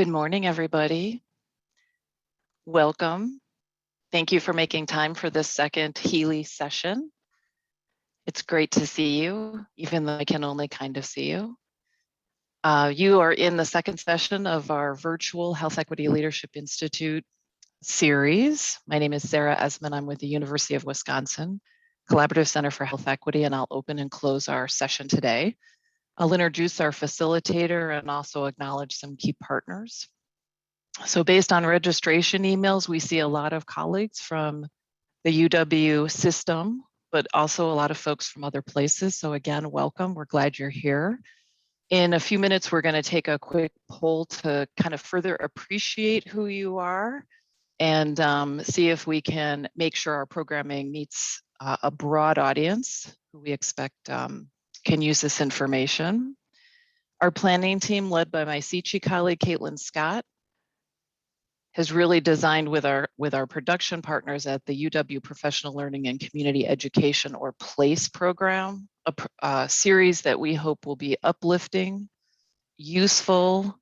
Good morning, everybody. Welcome. Thank you for making time for this second HELI session. It's great to see you, even though I can only kind of see you. You are in the second session of our virtual Health Equity Leadership Institute series. My name is Sarah Esman. I'm with the University of Wisconsin Collaborative Center for Health Equity, and I'll open and close our session today. I'll introduce our facilitator and also acknowledge some key partners. So based on registration emails, we see a lot of colleagues from the UW system, but also a lot of folks from other places. So again, welcome. We're glad you're here. In a few minutes, we're going to take a quick poll to kind of further appreciate who you are and see if we can make sure our programming meets a broad audience who we expect can use this information. Our planning team, led by my CCHI colleague, Caitlin Scott, has really designed with our production partners at the UW Professional Learning and Community Education, or PLACE program, a series that we hope will be uplifting, useful.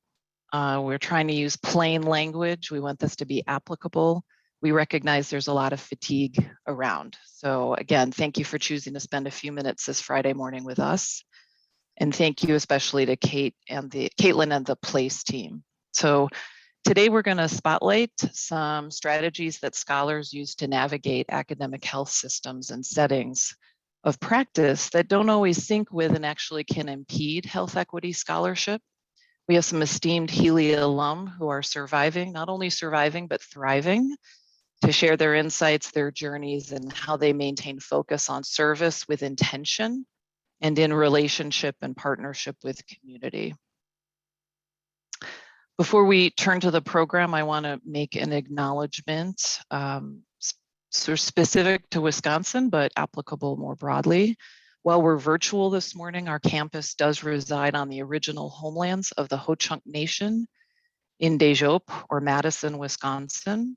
We're trying to use plain language. We want this to be applicable. We recognize there's a lot of fatigue around. So again, thank you for choosing to spend a few minutes this Friday morning with us. And thank you especially to Caitlin and the PLACE team. So today we're going to spotlight some strategies that scholars use to navigate academic health systems and settings of practice that don't always sync with and actually can impede health equity scholarship. We have some esteemed HELI alum who are surviving, not only surviving, but thriving, to share their insights, their journeys, and how they maintain focus on service with intention and in relationship and partnership with community. Before we turn to the program, I want to make an acknowledgement sort of specific to Wisconsin, but applicable more broadly. While we're virtual this morning, our campus does reside on the original homelands of the Ho-Chunk Nation in Desjop, or Madison, Wisconsin.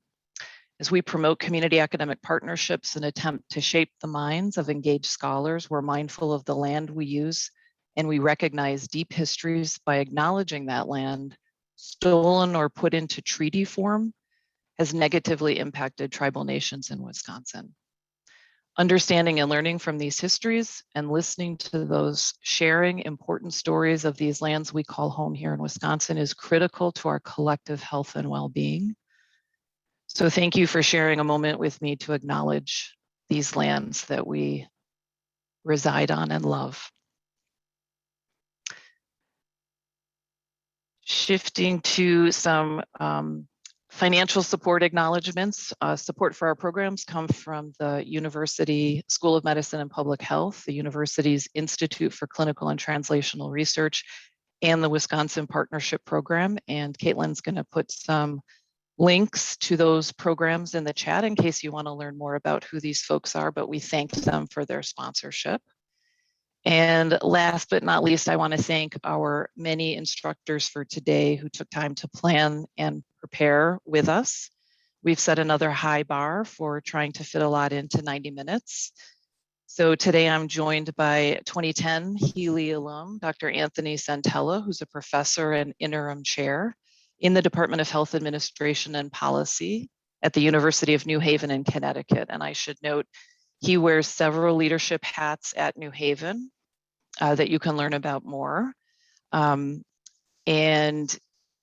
As we promote community academic partnerships and attempt to shape the minds of engaged scholars, we're mindful of the land we use, and we recognize deep histories by acknowledging that land, stolen or put into treaty form, has negatively impacted tribal nations in Wisconsin. Understanding and learning from these histories and listening to those sharing important stories of these lands we call home here in Wisconsin is critical to our collective health and well-being. So thank you for sharing a moment with me to acknowledge these lands that we reside on and love. Shifting to some financial support acknowledgements. Support for our programs come from the University School of Medicine and Public Health, the university's Institute for Clinical and Translational Research, and the Wisconsin Partnership Program. And Caitlin's going to put some links to those programs in the chat in case you want to learn more about who these folks are, but we thank them for their sponsorship. And last but not least, I want to thank our many instructors for today who took time to plan and prepare with us. We've set another high bar for trying to fit a lot into 90 minutes. So today I'm joined by 2010 HELI alum, Dr. Anthony Santella, who's a professor and interim chair in the Department of Health Administration and Policy at the University of New Haven in Connecticut. And I should note, he wears several leadership hats at New Haven that you can learn about more. And in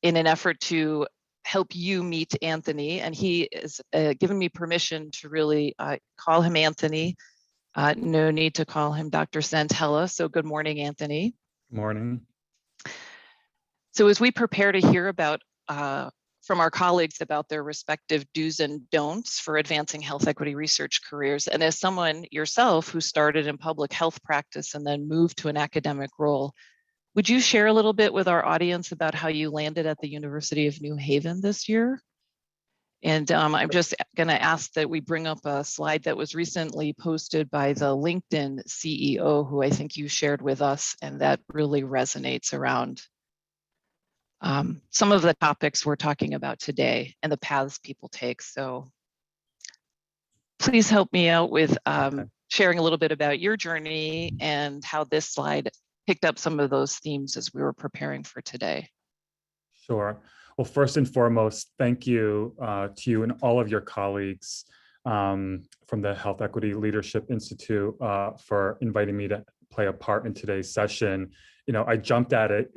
an effort to help you meet Anthony, and he has given me permission to really call him Anthony. No need to call him Dr. Santella. So good morning, Anthony. Morning. So as we prepare to hear about from our colleagues about their respective do's and don'ts for advancing health equity research careers, and as someone yourself who started in public health practice and then moved to an academic role, would you share a little bit with our audience about how you landed at the University of New Haven this year? And I'm just going to ask that we bring up a slide that was recently posted by the LinkedIn CEO, who I think you shared with us, and that really resonates around some of the topics we're talking about today and the paths people take. So please help me out with sharing a little bit about your journey and how this slide picked up some of those themes as we were preparing for today. Sure. Well, first and foremost, thank you to you and all of your colleagues from the Health Equity Leadership Institute for inviting me to play a part in today's session. I jumped at it.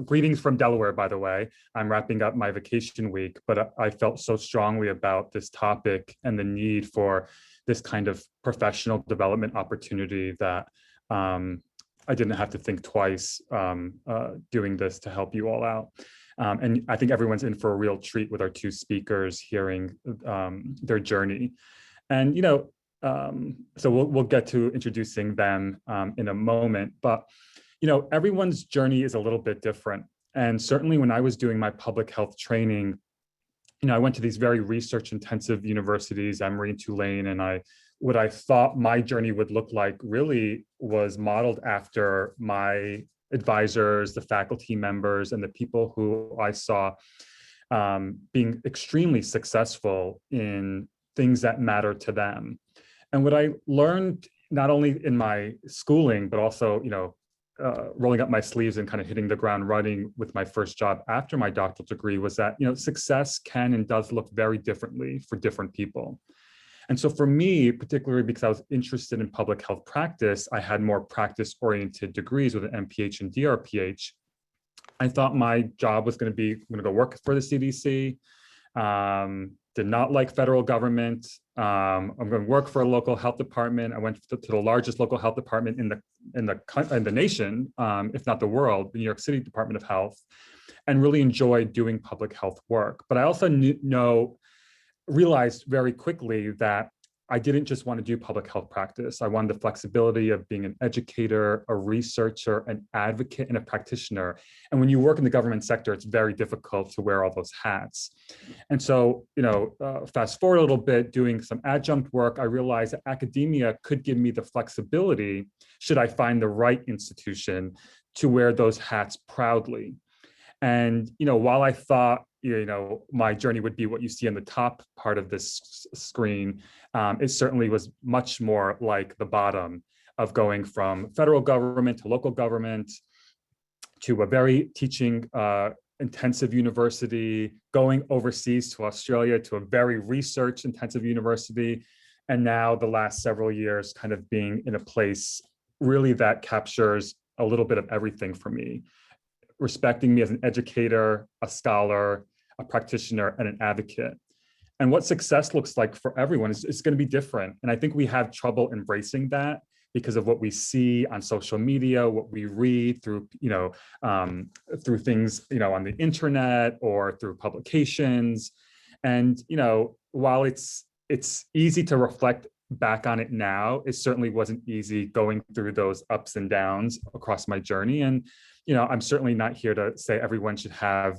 Greetings from Delaware, by the way. I'm wrapping up my vacation week, but I felt so strongly about this topic and the need for this kind of professional development opportunity that I didn't have to think twice doing this to help you all out. And I think everyone's in for a real treat with our two speakers hearing their journey. And, so we'll get to introducing them in a moment, but, everyone's journey is a little bit different. And certainly when I was doing my public health training, I went to these very research intensive universities, Emory and Tulane, and what I thought my journey would look like really was modeled after my advisors, the faculty members, and the people who I saw being extremely successful in things that matter to them. And what I learned, not only in my schooling, but also, rolling up my sleeves and kind of hitting the ground running with my first job after my doctoral degree, was that, success can and does look very differently for different people. And so for me, particularly because I was interested in public health practice, I had more practice-oriented degrees with an MPH and DRPH. I thought my job was going to be, I'm going to go work for the CDC, did not like federal government. I'm going to work for a local health department. I went to the largest local health department in the nation, if not the world, the New York City Department of Health, and really enjoyed doing public health work. But I also realized very quickly that I didn't just want to do public health practice. I wanted the flexibility of being an educator, a researcher, an advocate, and a practitioner. And when you work in the government sector, it's very difficult to wear all those hats. And so, fast forward a little bit, doing some adjunct work, I realized that academia could give me the flexibility, should I find the right institution, to wear those hats proudly. And, while I thought, my journey would be what you see on the top part of this screen, it certainly was much more like the bottom of going from federal government to local government to a very teaching intensive university, going overseas to Australia to a very research intensive university. And now the last several years kind of being in a place really that captures a little bit of everything for me, respecting me as an educator, a scholar, a practitioner, and an advocate. And what success looks like for everyone is going to be different. And I think we have trouble embracing that because of what we see on social media, what we read through, through things, on the internet or through publications. And, while it's easy to reflect back on it now, it certainly wasn't easy going through those ups and downs across my journey. And, I'm certainly not here to say everyone should have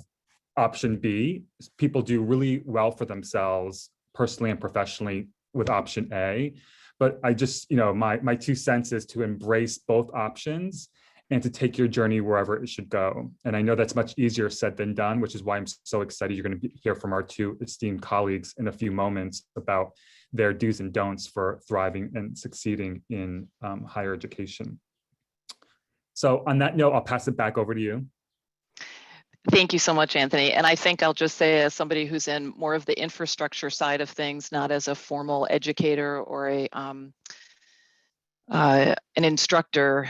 option B. People do really well for themselves personally and professionally with option A. But I just, my 2 cents is to embrace both options and to take your journey wherever it should go. And I know that's much easier said than done, which is why I'm so excited you're going to hear from our 2 esteemed colleagues in a few moments about their do's and don'ts for thriving and succeeding in higher education. So on that note, I'll pass it back over to you. Thank you so much, Anthony. And I think I'll just say, as somebody who's in more of the infrastructure side of things, not as a formal educator or an instructor,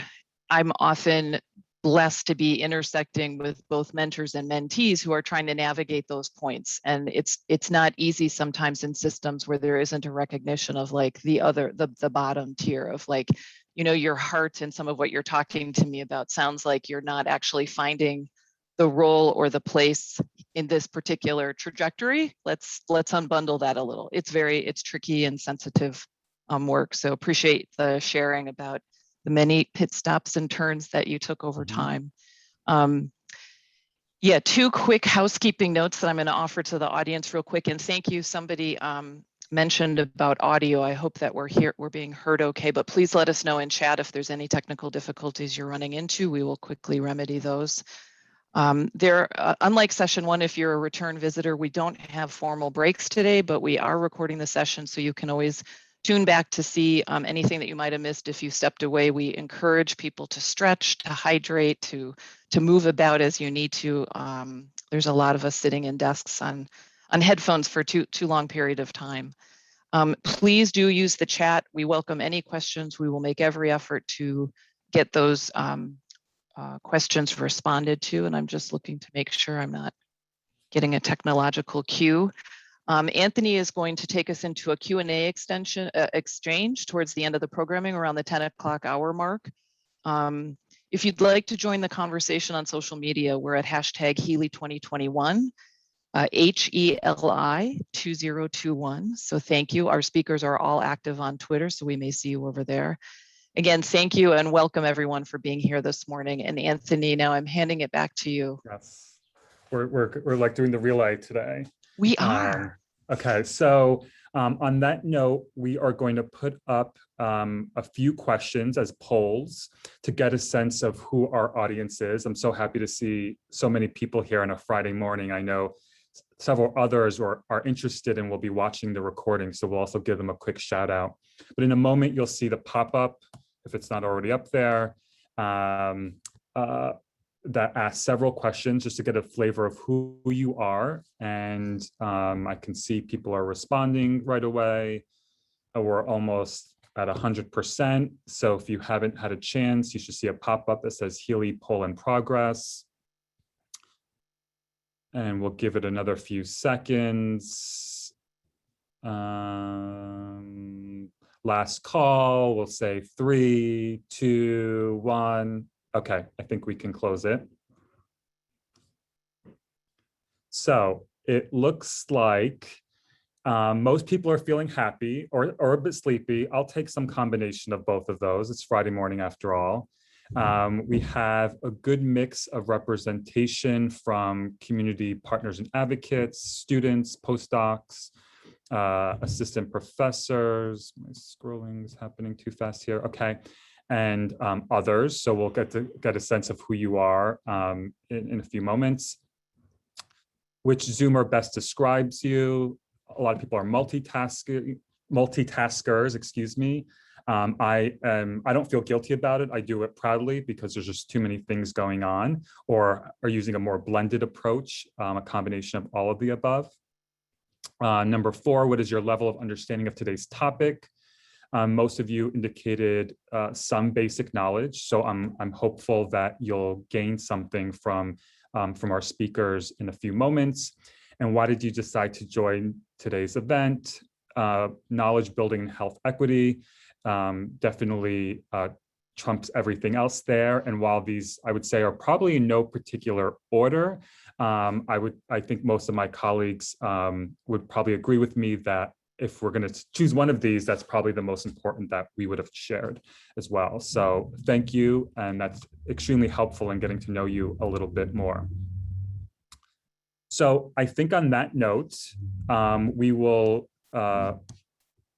I'm often blessed to be intersecting with both mentors and mentees who are trying to navigate those points. And it's not easy sometimes in systems where there isn't a recognition of like the bottom tier of like, your heart, and some of what you're talking to me about sounds like you're not actually finding the role or the place in this particular trajectory. Let's unbundle that a little. It's tricky and sensitive work. So appreciate the sharing about the many pit stops and turns that you took over time. Yeah, 2 quick housekeeping notes that I'm going to offer to the audience real quick. And thank you. Somebody mentioned about audio. I hope that we're being heard okay, but please let us know in chat if there's any technical difficulties you're running into. We will quickly remedy those. Unlike session 1, if you're a return visitor, we don't have formal breaks today, but we are recording the session, so you can always tune back to see anything that you might have missed if you stepped away. We encourage people to stretch, to hydrate, to move about as you need to. there's a lot of us sitting in desks on headphones for too long period of time. Please do use the chat. We welcome any questions. We will make every effort to get those questions responded to. And I'm just looking to make sure I'm not getting a technological cue. Anthony is going to take us into a Q&A exchange towards the end of the programming around the 10 o'clock hour mark. If you'd like to join the conversation on social media, we're at hashtag HELI2021, HELI 2021. So thank you. Our speakers are all active on Twitter, so we may see you over there. Again, thank you and welcome everyone for being here this morning. And Anthony, now I'm handing it back to you. Yes, we're like doing the relay today. We are. Okay, so on that note, we are going to put up a few questions as polls to get a sense of who our audience is. I'm so happy to see so many people here on a Friday morning. I know several others are interested and will be watching the recording, so we'll also give them a quick shout out. But in a moment, you'll see the pop-up, if it's not already up there, that asks several questions just to get a flavor of who you are. And I can see people are responding right away. We're almost at 100%. So if you haven't had a chance, you should see a pop-up that says HELI poll in progress. And we'll give it another few seconds. Last call, we'll say 3, 2, 1. Okay, I think we can close it. So it looks like most people are feeling happy or a bit sleepy. I'll take some combination of both of those. It's Friday morning after all. We have a good mix of representation from community partners and advocates, students, postdocs, assistant professors. My scrolling is happening too fast here. Okay. And others. So we'll get a sense of who you are in a few moments. Which Zoomer best describes you? A lot of people are multitaskers, excuse me. I don't feel guilty about it. I do it proudly because there's just too many things going on, or are using a more blended approach, a combination of all of the above. Number 4, what is your level of understanding of today's topic? Most of you indicated some basic knowledge, so I'm hopeful that you'll gain something from our speakers in a few moments. And why did you decide to join today's event? Knowledge building and health equity definitely trumps everything else there. And while these, I would say, are probably in no particular order, I think most of my colleagues would probably agree with me that if we're going to choose one of these, that's probably the most important that we would have shared as well. So thank you. And that's extremely helpful in getting to know you a little bit more. So I think on that note, we will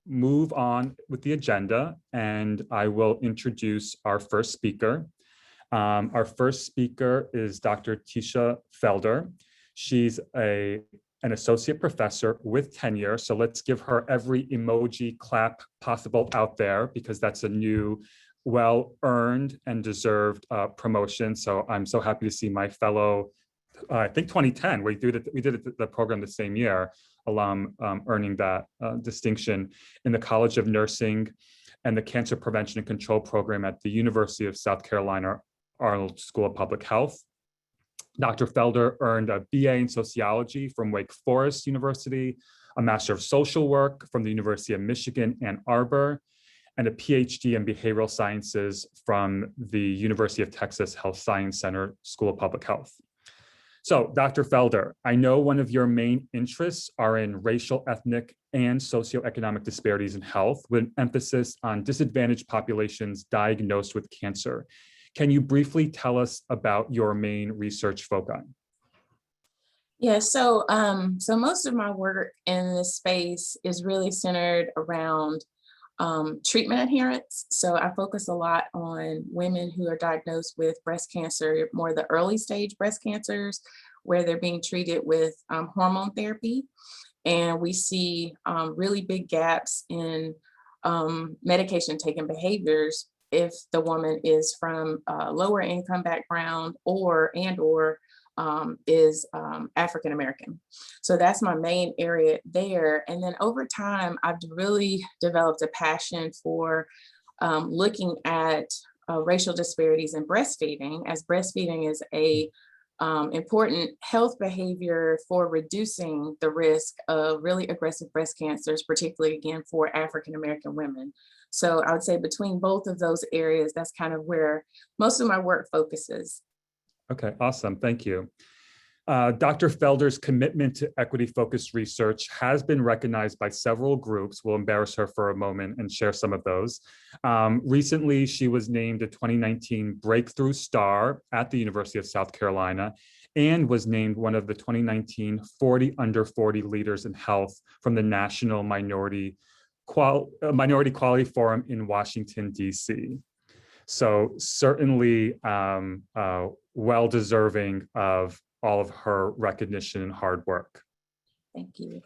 move on with the agenda, and I will introduce our first speaker. Our first speaker is Dr. Tisha Felder. She's an associate professor with tenure. So let's give her every emoji clap possible out there, because that's a new, well-earned and deserved promotion. So I'm so happy to see my fellow, I think 2010, we did the program the same year, alum earning that distinction in the College of Nursing and the Cancer Prevention and Control Program at the University of South Carolina Arnold School of Public Health. Dr. Felder earned a BA in sociology from Wake Forest University, a Master of Social Work from the University of Michigan, Ann Arbor, and a PhD in behavioral sciences from the University of Texas Health Science Center School of Public Health. So, Dr. Felder, I know one of your main interests are in racial, ethnic, and socioeconomic disparities in health, with an emphasis on disadvantaged populations diagnosed with cancer. Can you briefly tell us about your main research foci? Yeah, so most of my work in this space is really centered around treatment adherence. So I focus a lot on women who are diagnosed with breast cancer, more the early stage breast cancers, where they're being treated with hormone therapy. And we see really big gaps in medication taking behaviors if the woman is from a lower income background or is African American. So that's my main area there. And then over time, I've really developed a passion for looking at racial disparities in breastfeeding, as breastfeeding is a important health behavior for reducing the risk of really aggressive breast cancers, particularly again for African American women. So I would say between both of those areas, that's kind of where most of my work focuses. Okay, awesome. Thank you. Dr. Felder's commitment to equity-focused research has been recognized by several groups. We'll embarrass her for a moment and share some of those. Recently, she was named a 2019 Breakthrough Star at the University of South Carolina and was named one of the 2019 40 Under 40 Leaders in Health from the National Minority Quality Forum in Washington, D.C. So certainly well-deserving of all of her recognition and hard work. Thank you.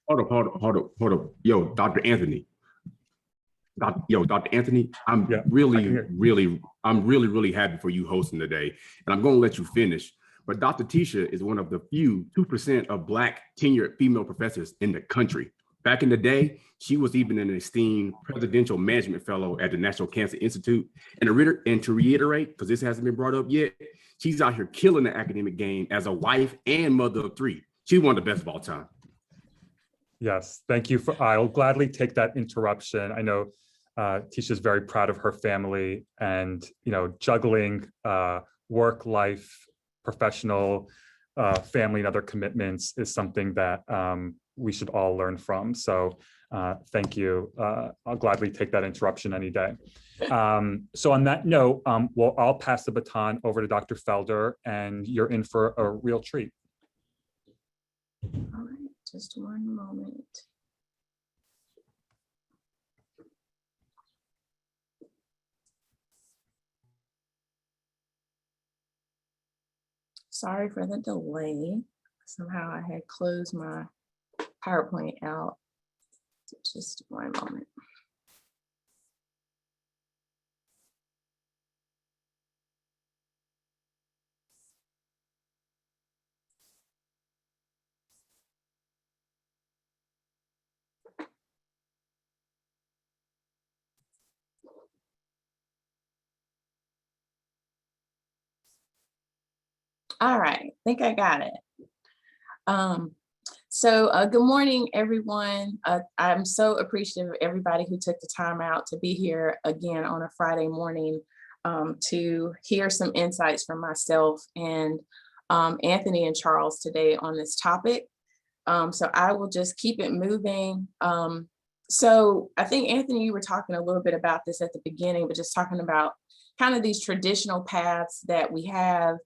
Hold up. Yo, Dr. Anthony. Dr. Anthony, I'm really happy for you hosting today. And I'm going to let you finish. But Dr. Tisha is one of the few 2% of Black tenured female professors in the country. Back in the day, she was even an esteemed presidential management fellow at the National Cancer Institute. And to reiterate, because this hasn't been brought up yet, she's out here killing the academic game as a wife and mother of 3. She's one of the best of all time. Yes, thank you. I'll gladly take that interruption. I know Tisha's very proud of her family, and juggling work, life, professional, family, and other commitments is something that we should all learn from. So thank you. I'll gladly take that interruption any day. So on that note, I'll pass the baton over to Dr. Felder, and you're in for a real treat. All right, just one moment. Sorry for the delay. Somehow I had closed my PowerPoint out. Just one moment. All right, I think I got it. Good morning, everyone. I'm so appreciative of everybody who took the time out to be here again on a Friday morning to hear some insights from myself and Anthony and Charles today on this topic. So I will just keep it moving. So I think, Anthony, you were talking a little bit about this at the beginning, but just talking about kind of these traditional paths that we have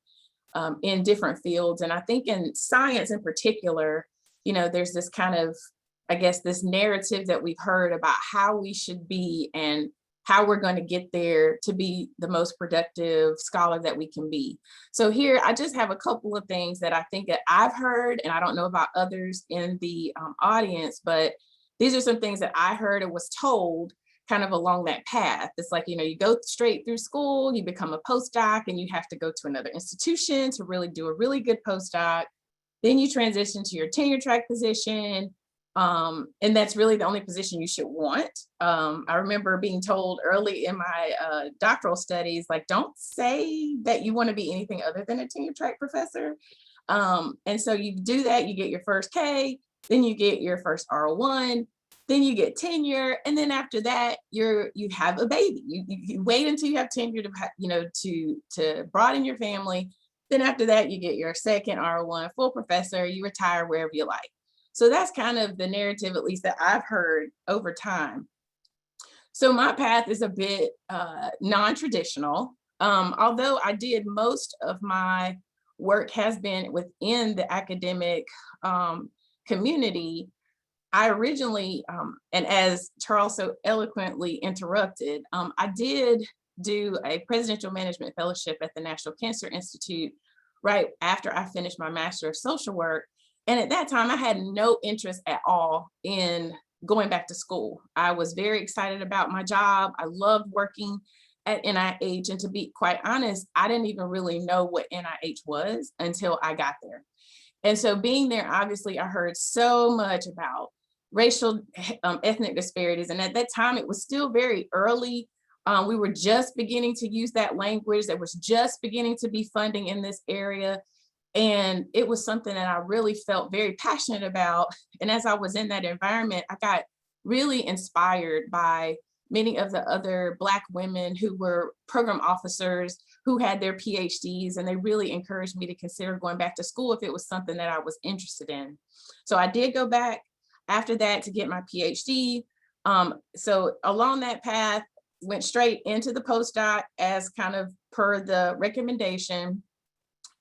in different fields. And I think in science in particular, there's this kind of, I guess, this narrative that we've heard about how we should be and how we're going to get there to be the most productive scholar that we can be. So here, I just have a couple of things that I think that I've heard, and I don't know about others in the audience, but these are some things that I heard and was told kind of along that path. It's like, you go straight through school, you become a postdoc, and you have to go to another institution to really do a really good postdoc. Then you transition to your tenure track position. And that's really the only position you should want. I remember being told early in my doctoral studies, like, don't say that you want to be anything other than a tenure track professor. And so you do that, you get your first K, then you get your first R01, then you get tenure, and then after that, you have a baby. You wait until you have tenure to broaden your family. Then after that, you get your second R01, full professor, you retire wherever you like. So that's kind of the narrative, at least that I've heard over time. So my path is a bit non-traditional. Although I did most of my work has been within the academic community, I originally, and as Charles so eloquently interrupted, I did do a presidential management fellowship at the National Cancer Institute right after I finished my Master of Social Work. And at that time, I had no interest at all in going back to school. I was very excited about my job. I loved working at NIH. And to be quite honest, I didn't even really know what NIH was until I got there. And so being there, obviously, I heard so much about racial, ethnic disparities. And at that time, it was still very early. We were just beginning to use that language. There was just beginning to be funding in this area. And it was something that I really felt very passionate about. And as I was in that environment, I got really inspired by many of the other Black women who were program officers who had their PhDs, and they really encouraged me to consider going back to school if it was something that I was interested in. So I did go back after that to get my PhD. So along that path, went straight into the postdoc as kind of per the recommendation.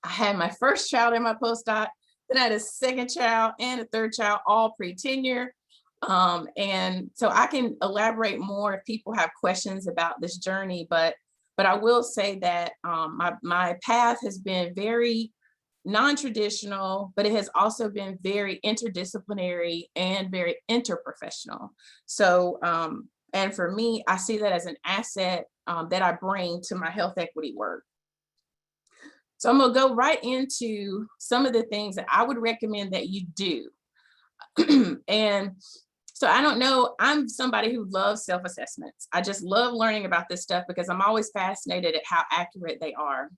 I had my first child in my postdoc, then I had a second child and a third child, all pre-tenure. And so I can elaborate more if people have questions about this journey, but I will say that my path has been very non-traditional, but it has also been very interdisciplinary and very interprofessional. So, and for me, I see that as an asset that I bring to my health equity work. So I'm gonna go right into some of the things that I would recommend that you do. And so I don't know, I'm somebody who loves self-assessments. I just love learning about this stuff because I'm always fascinated at how accurate they are.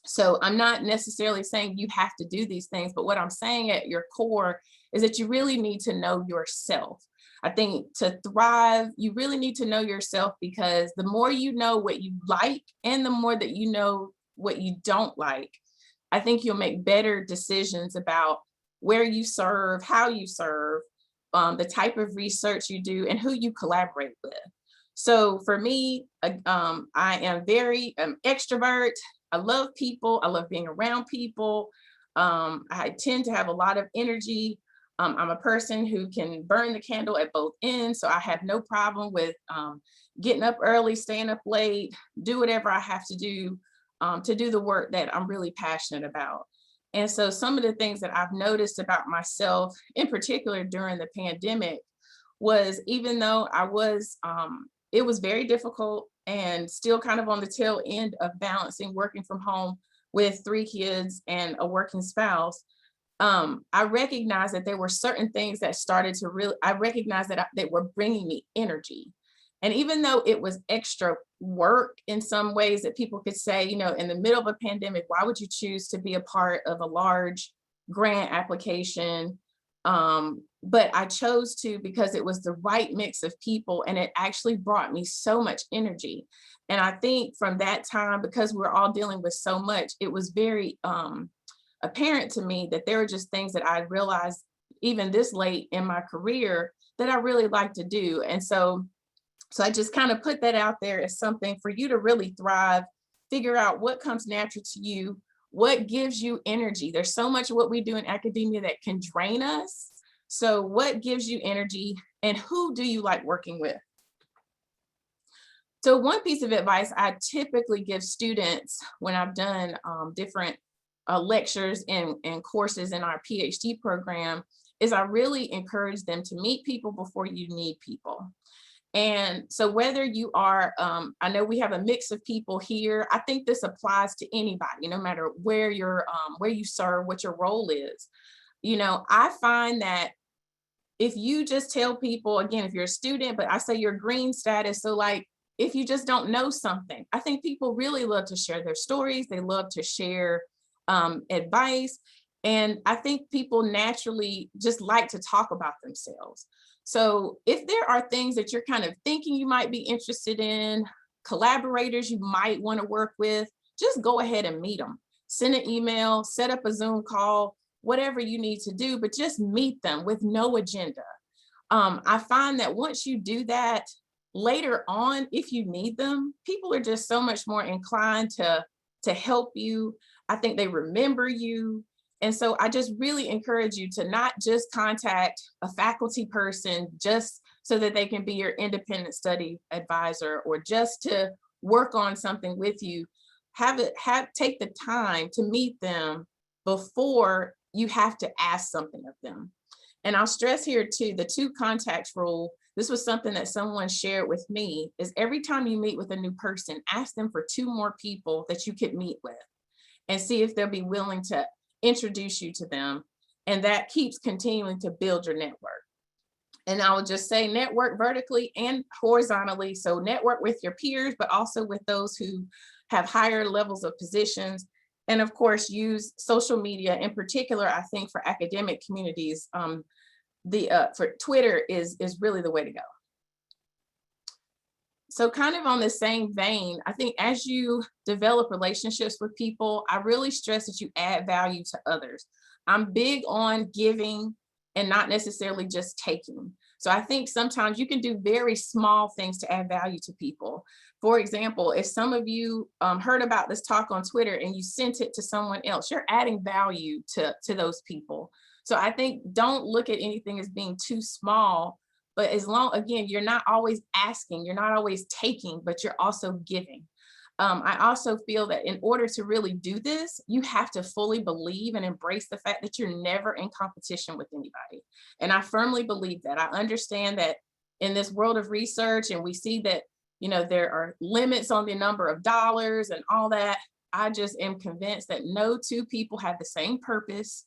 So I'm not necessarily saying you have to do these things, but what I'm saying at your core is that you really need to know yourself. I think to thrive, you really need to know yourself, because the more you know what you like and the more that you know what you don't like, I think you'll make better decisions about where you serve, how you serve, the type of research you do, and who you collaborate with. So for me, I am very extrovert. I love people. I love being around people. I tend to have a lot of energy. I'm a person who can burn the candle at both ends. So I have no problem with getting up early, staying up late, do whatever I have to do the work that I'm really passionate about. And so some of the things that I've noticed about myself, in particular during the pandemic, was even though I was, it was very difficult and still kind of on the tail end of balancing working from home with 3 kids and a working spouse, I recognized that there were certain things that started to really, I recognized that they were bringing me energy. And even though it was extra work in some ways that people could say, you know, in the middle of a pandemic, why would you choose to be a part of a large grant application? But I chose to because it was the right mix of people, and it actually brought me so much energy. And I think from that time, because we're all dealing with so much, it was very apparent to me that there were just things that I realized even this late in my career that I really like to do. And so I just kind of put that out there as something for you to really thrive, figure out what comes natural to you, what gives you energy. There's so much of what we do in academia that can drain us. So what gives you energy, and who do you like working with? So one piece of advice I typically give students when I've done different lectures and courses in our PhD program is I really encourage them to meet people before you need people. And so whether you are, I know we have a mix of people here. I think this applies to anybody, no matter where you're, where you serve, what your role is. You know, I find that if you just tell people, again, if you're a student, but I say your green status, so like, if you just don't know something, I think people really love to share their stories. They love to share advice. And I think people naturally just like to talk about themselves. So if there are things that you're kind of thinking you might be interested in, collaborators you might want to work with, just go ahead and meet them. Send an email, set up a Zoom call, whatever you need to do, but just meet them with no agenda. I find that once you do that, later on, if you need them, people are just so much more inclined to help you. I think they remember you. And so I just really encourage you to not just contact a faculty person just so that they can be your independent study advisor or just to work on something with you. Take the time to meet them before you have to ask something of them. And I'll stress here too, the 2 contacts rule. this was something that someone shared with me, is every time you meet with a new person, ask them for 2 more people that you could meet with and see if they'll be willing to introduce you to them. And that keeps continuing to build your network. And I would just say network vertically and horizontally. So network with your peers, but also with those who have higher levels of positions. And of course, use social media in particular, I think for academic communities, for Twitter is really the way to go. So kind of on the same vein, I think as you develop relationships with people, I really stress that you add value to others. I'm big on giving and not necessarily just taking. So I think sometimes you can do very small things to add value to people. For example, if some of you heard about this talk on Twitter and you sent it to someone else, you're adding value to those people. So I think don't look at anything as being too small, but as long, again, you're not always asking, you're not always taking, but you're also giving. I also feel that in order to really do this, you have to fully believe and embrace the fact that you're never in competition with anybody. And I firmly believe that. I understand that in this world of research, and we see that, you know, there are limits on the number of dollars and all that. I just am convinced that no 2 people have the same purpose,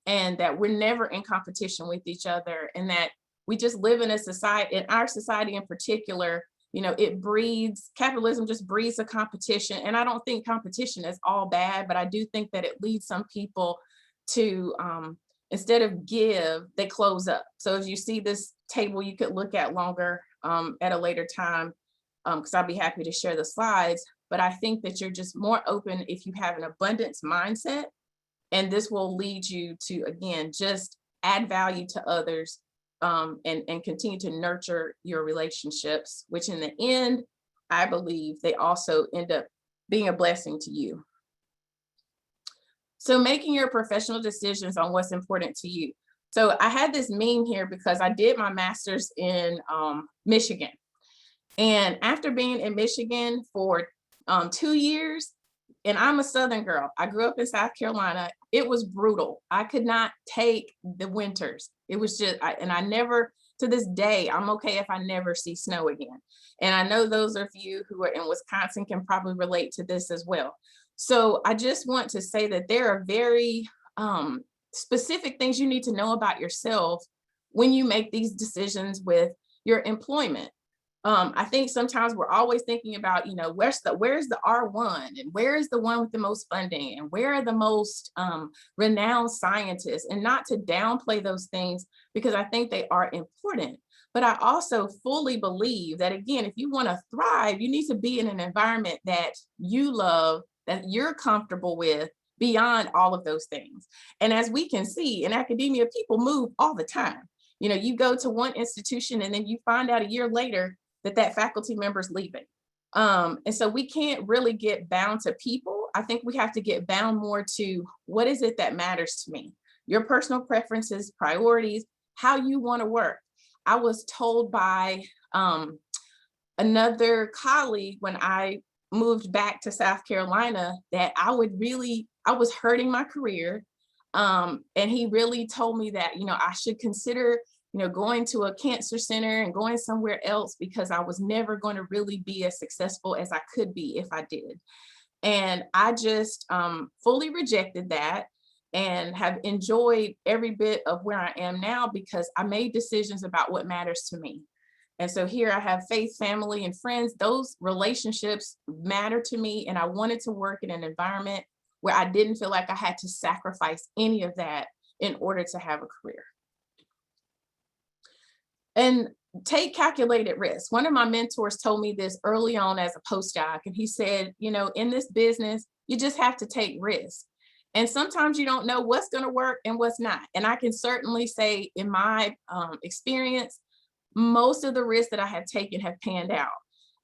and that we're never in competition with each other, and that we just live in a society, in our society in particular, you know, it breeds, capitalism just breeds a competition. And I don't think competition is all bad, but I do think that it leads some people to, instead of give, they close up. So as you see this table, you could look at longer at a later time, because I'll be happy to share the slides. But I think that you're just more open if you have an abundance mindset. And this will lead you to, again, just add value to others, and continue to nurture your relationships, which in the end, I believe they also end up being a blessing to you. So making your professional decisions on what's important to you. So I had this meme here because I did my master's in Michigan. And after being in Michigan for 2 years, and I'm a Southern girl, I grew up in South Carolina. It was brutal. I could not take the winters. It was just, and I never, to this day, I'm okay if I never see snow again. And I know those of you who are in Wisconsin can probably relate to this as well. So I just want to say that there are very specific things you need to know about yourself when you make these decisions with your employment. I think sometimes we're always thinking about, you know, where's the R1 and where is the one with the most funding and where are the most renowned scientists, and not to downplay those things because I think they are important. But I also fully believe that, again, if you want to thrive, you need to be in an environment that you love, that you're comfortable with, beyond all of those things. And as we can see in academia, people move all the time. You know, you go to one institution and then you find out a year later that faculty member's leaving. And so we can't really get bound to people. I think we have to get bound more to what is it that matters to me, your personal preferences, priorities, how you want to work. I was told by another colleague when I moved back to South Carolina that I was hurting my career. And he really told me that, you know, I should consider, you know, going to a cancer center and going somewhere else because I was never going to really be as successful as I could be if I did. And I just fully rejected that and have enjoyed every bit of where I am now because I made decisions about what matters to me. And so here I have faith, family, and friends. Those relationships matter to me. And I wanted to work in an environment where I didn't feel like I had to sacrifice any of that in order to have a career. And take calculated risk. One of my mentors told me this early on as a postdoc, and he said, you know, in this business, you just have to take risks. And sometimes you don't know what's going to work and what's not. And I can certainly say in my experience, most of the risks that I have taken have panned out.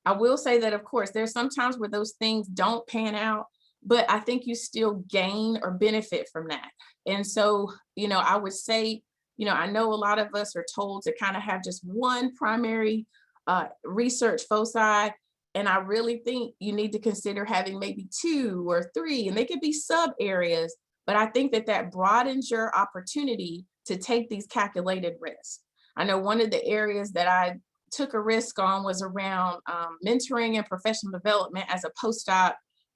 I will say that, of course, there's some times where those things don't pan out, but I think you still gain or benefit from that. And so, you know, I would say, you know, I know a lot of us are told to kind of have just one primary research foci. And I really think you need to consider having maybe 2 or 3, and they could be sub areas. But I think that broadens your opportunity to take these calculated risks. I know one of the areas that I took a risk on was around mentoring and professional development as a postdoc.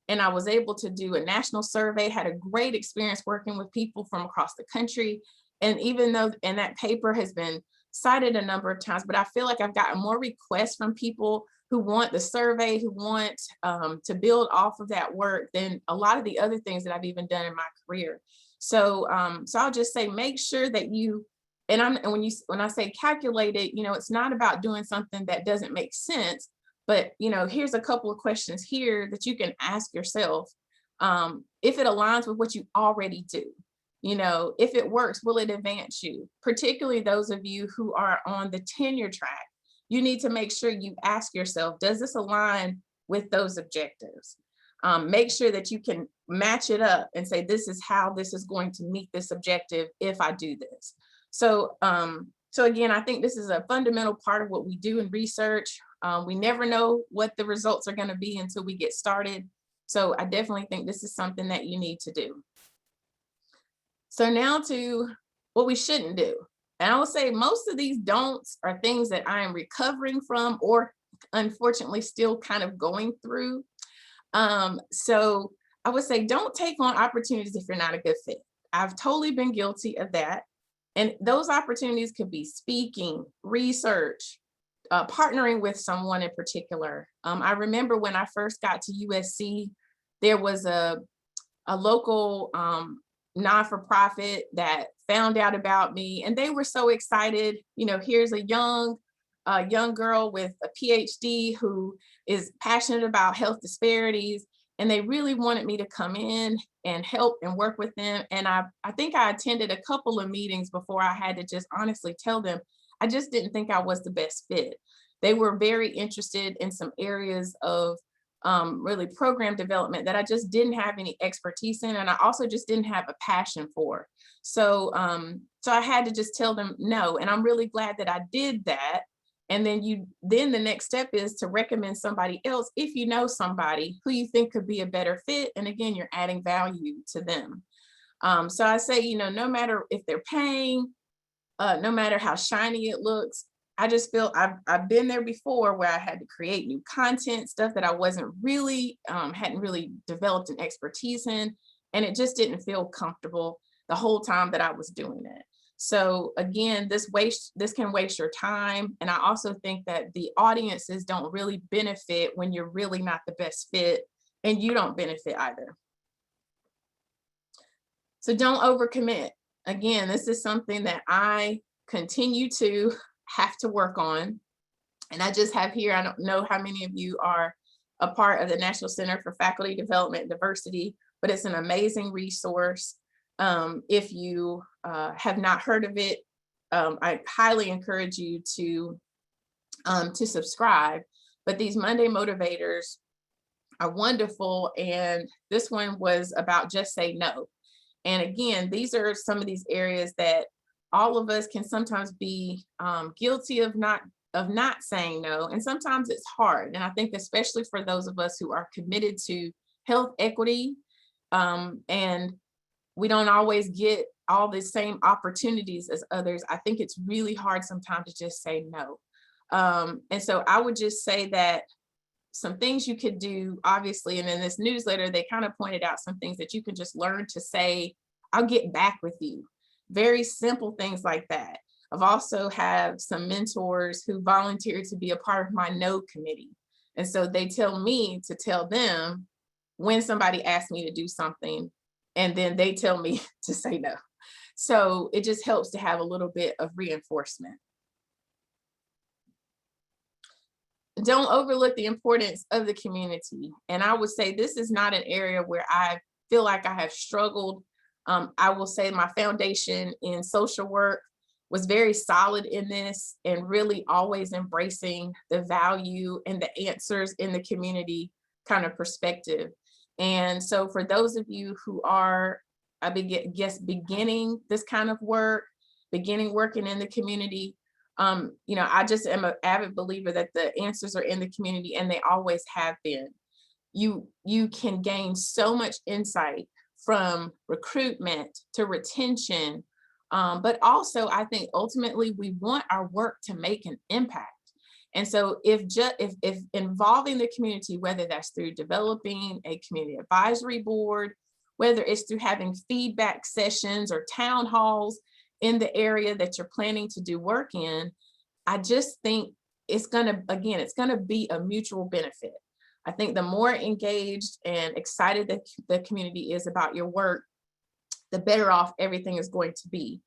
And I was able to do a national survey, had a great experience working with people from across the country. And even though, and that paper has been cited a number of times, but I feel like I've gotten more requests from people who want the survey, who want to build off of that work than a lot of the other things that I've even done in my career. So, so I'll just say, make sure that you, and when I say calculate it, it's not about doing something that doesn't make sense, but here's a couple of questions here that you can ask yourself. If it aligns with what you already do, if it works, will it advance you? Particularly those of you who are on the tenure track, you need to make sure you ask yourself, does this align with those objectives? Make sure that you can match it up and say, this is how this is going to meet this objective if I do this. So, so again, I think this is a fundamental part of what we do in research. We never know what the results are going to be until we get started. So I definitely think this is something that you need to do. So now to what we shouldn't do. And I will say most of these don'ts are things that I am recovering from, or unfortunately still kind of going through. So I would say, don't take on opportunities if you're not a good fit. I've totally been guilty of that. And those opportunities could be speaking, research, partnering with someone in particular. I remember when I first got to USC, there was a local non-for-profit that found out about me, and they were so excited. Here's a young girl with a PhD who is passionate about health disparities, and they really wanted me to come in and help and work with them. And I think I attended a couple of meetings before I had to just honestly tell them, I just didn't think I was the best fit. They were very interested in some areas of really program development that I just didn't have any expertise in, and I also just didn't have a passion for. So, so I had to just tell them no, and I'm really glad that I did that. And then the next step is to recommend somebody else if you know somebody who you think could be a better fit. And again, you're adding value to them. So I say, no matter if they're paying, no matter how shiny it looks, I just feel I've been there before where I had to create new content, stuff that I wasn't really, hadn't really developed an expertise in, and it just didn't feel comfortable the whole time that I was doing it. So again, this can waste your time. And I also think that the audiences don't really benefit when you're really not the best fit, and you don't benefit either. So don't overcommit. Again, this is something that I continue to have to work on. And I just have here, I don't know how many of you are a part of the National Center for Faculty Development and Diversity, but it's an amazing resource. If you have not heard of it, I highly encourage you to subscribe. But these Monday motivators are wonderful. And this one was about just say no. And again, these are some of these areas that all of us can sometimes be guilty of not saying no. And sometimes it's hard. And I think especially for those of us who are committed to health equity, and we don't always get all the same opportunities as others, I think it's really hard sometimes to just say no. And so I would just say that some things you could do, obviously, and in this newsletter, they kind of pointed out some things that you can just learn to say, I'll get back with you. Very simple things like that. I've also have some mentors who volunteered to be a part of my no committee. And so they tell me to tell them when somebody asks me to do something, and then they tell me to say no. So it just helps to have a little bit of reinforcement. Don't overlook the importance of the community. And I would say this is not an area where I feel like I have struggled. I will say my foundation in social work was very solid in this, and really always embracing the value and the answers in the community kind of perspective. And so for those of you who are, I guess, beginning this kind of work, beginning working in the community, I just am an avid believer that the answers are in the community, and they always have been. You can gain so much insight from recruitment to retention, but also I think ultimately we want our work to make an impact. And so if involving the community, whether that's through developing a community advisory board, whether it's through having feedback sessions or town halls in the area that you're planning to do work in, I just think it's gonna be a mutual benefit. I think the more engaged and excited that the community is about your work, the better off everything is going to be.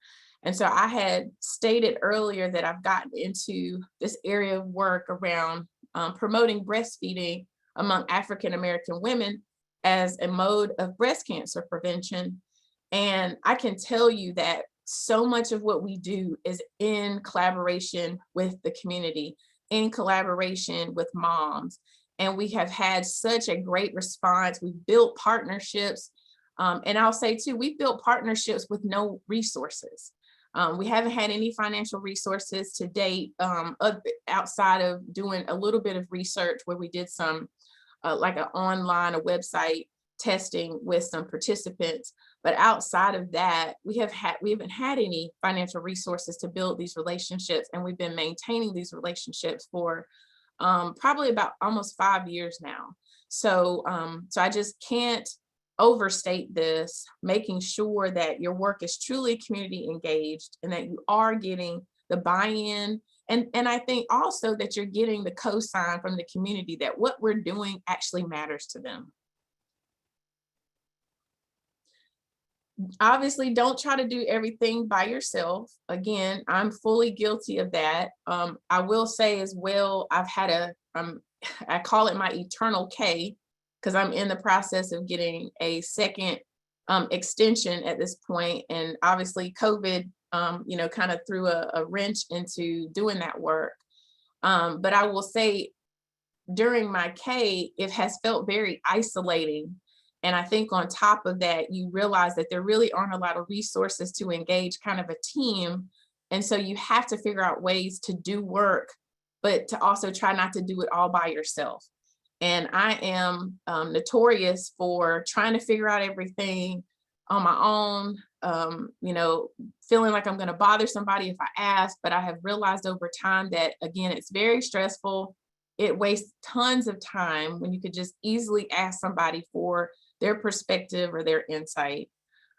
And so I had stated earlier that I've gotten into this area of work around promoting breastfeeding among African-American women as a mode of breast cancer prevention. And I can tell you that so much of what we do is in collaboration with the community, in collaboration with moms. And we have had such a great response. We've built partnerships. And I'll say too, we've built partnerships with no resources. We haven't had any financial resources to date, outside of doing a little bit of research where we did some like a website testing with some participants. But outside of that, we haven't had any financial resources to build these relationships. And we've been maintaining these relationships for probably about almost 5 years now. So, so I just can't overstate this, making sure that your work is truly community engaged and that you are getting the buy-in. And I think also that you're getting the cosign from the community that what we're doing actually matters to them. Obviously, don't try to do everything by yourself. Again, I'm fully guilty of that. I will say as well, I've had I call it my eternal K, because I'm in the process of getting a second extension at this point. And obviously COVID, kind of threw a wrench into doing that work. But I will say during my K, it has felt very isolating. And I think on top of that, you realize that there really aren't a lot of resources to engage kind of a team. And so you have to figure out ways to do work, but to also try not to do it all by yourself. And I am notorious for trying to figure out everything on my own, feeling like I'm going to bother somebody if I ask, but I have realized over time that, again, it's very stressful. It wastes tons of time when you could just easily ask somebody for their perspective or their insight.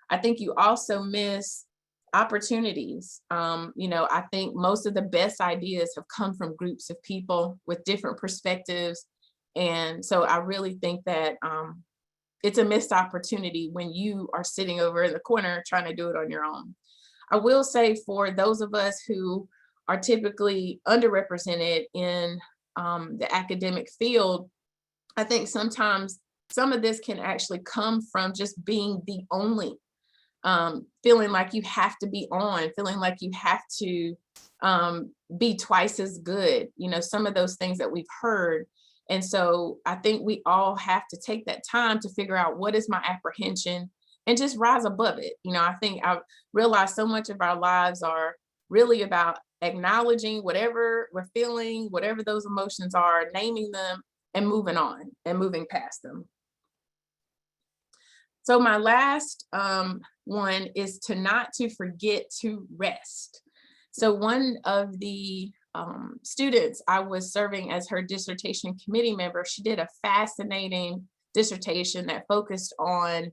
I think you also miss opportunities. I think most of the best ideas have come from groups of people with different perspectives. And so I really think that it's a missed opportunity when you are sitting over in the corner trying to do it on your own. I will say for those of us who are typically underrepresented in the academic field, I think sometimes some of this can actually come from just being the only, feeling like you have to be on, feeling like you have to be twice as good, some of those things that we've heard. And so I think we all have to take that time to figure out what is my apprehension and just rise above it. I think I've realized so much of our lives are really about acknowledging whatever we're feeling, whatever those emotions are, naming them and moving on and moving past them. So my last one is to not to forget to rest. So one of the students I was serving as her dissertation committee member, she did a fascinating dissertation that focused on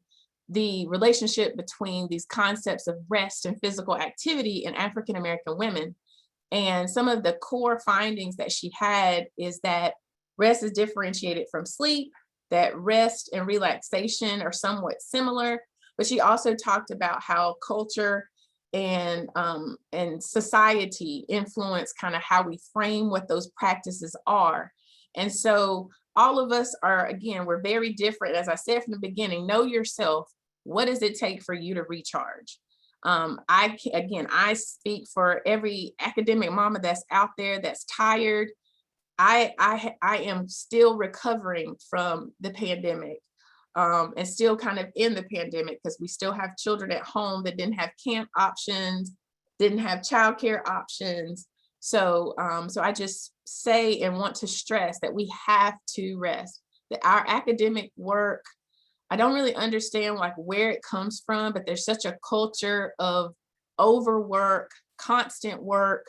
the relationship between these concepts of rest and physical activity in African-American women. And some of the core findings that she had is that rest is differentiated from sleep, that rest and relaxation are somewhat similar, but she also talked about how culture and society influence kind of how we frame what those practices are. And so all of us are, again, we're very different. As I said from the beginning, know yourself. What does it take for you to recharge? I speak for every academic mama that's out there that's tired. I am still recovering from the pandemic and still kind of in the pandemic because we still have children at home that didn't have camp options, didn't have childcare options. So I just say and want to stress that we have to rest, that our academic work, I don't really understand like where it comes from, but there's such a culture of overwork, constant work,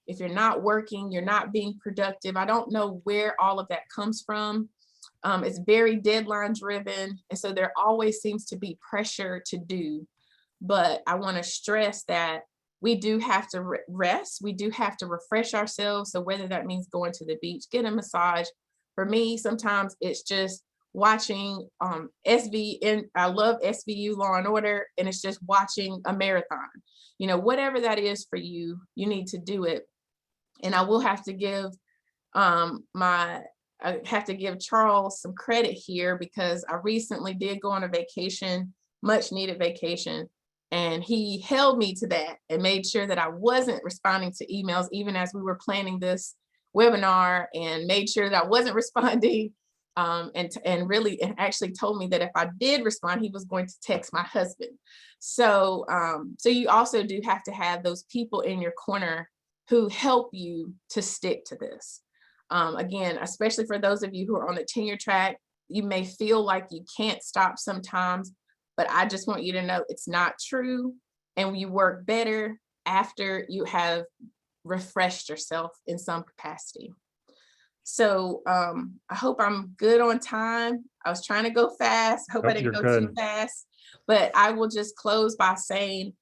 if you're not working, you're not being productive. I don't know where all of that comes from. It's very deadline driven. And so there always seems to be pressure to do. But I want to stress that we do have to rest. We do have to refresh ourselves. So whether that means going to the beach, get a massage. For me, sometimes it's just watching and I love SVU, Law and Order, and it's just watching a marathon. You know, whatever that is for you, you need to do it. And I will have to give I have to give Charles some credit here, because I recently did go on a vacation, much needed vacation, and he held me to that and made sure that I wasn't responding to emails, even as we were planning this webinar, and made sure that I wasn't responding, and actually told me that if I did respond, he was going to text my husband. So you also do have to have those people in your corner who help you to stick to this. Again, especially for those of you who are on the tenure track, you may feel like you can't stop sometimes, but I just want you to know it's not true. And you work better after you have refreshed yourself in some capacity. So I hope I'm good on time. I was trying to go fast. I hope I didn't go too fast, but I will just close by saying,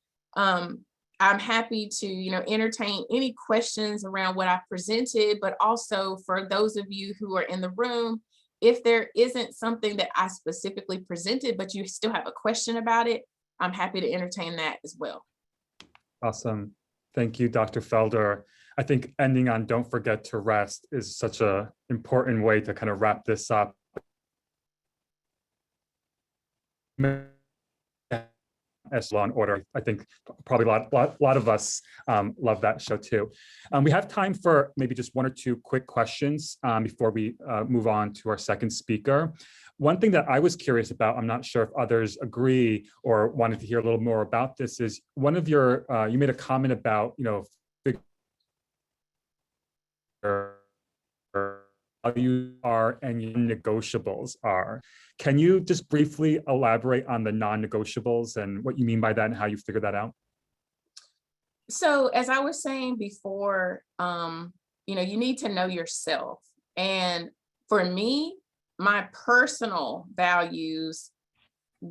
I'm happy to, entertain any questions around what I presented, but also for those of you who are in the room, if there isn't something that I specifically presented, but you still have a question about it, I'm happy to entertain that as well. Awesome. Thank you, Dr. Felder. I think ending on "don't forget to rest" is such an important way to kind of wrap this up. As Law and Order, I think probably a lot of us love that show too. We have time for maybe just one or two quick questions before we move on to our second speaker. One thing that I was curious about, I'm not sure if others agree or wanted to hear a little more about this, is one of your, you made a comment about, how you are and your negotiables are. Can you just briefly elaborate on the non-negotiables and what you mean by that and how you figured that out? So as I was saying before, you need to know yourself. And for me, my personal values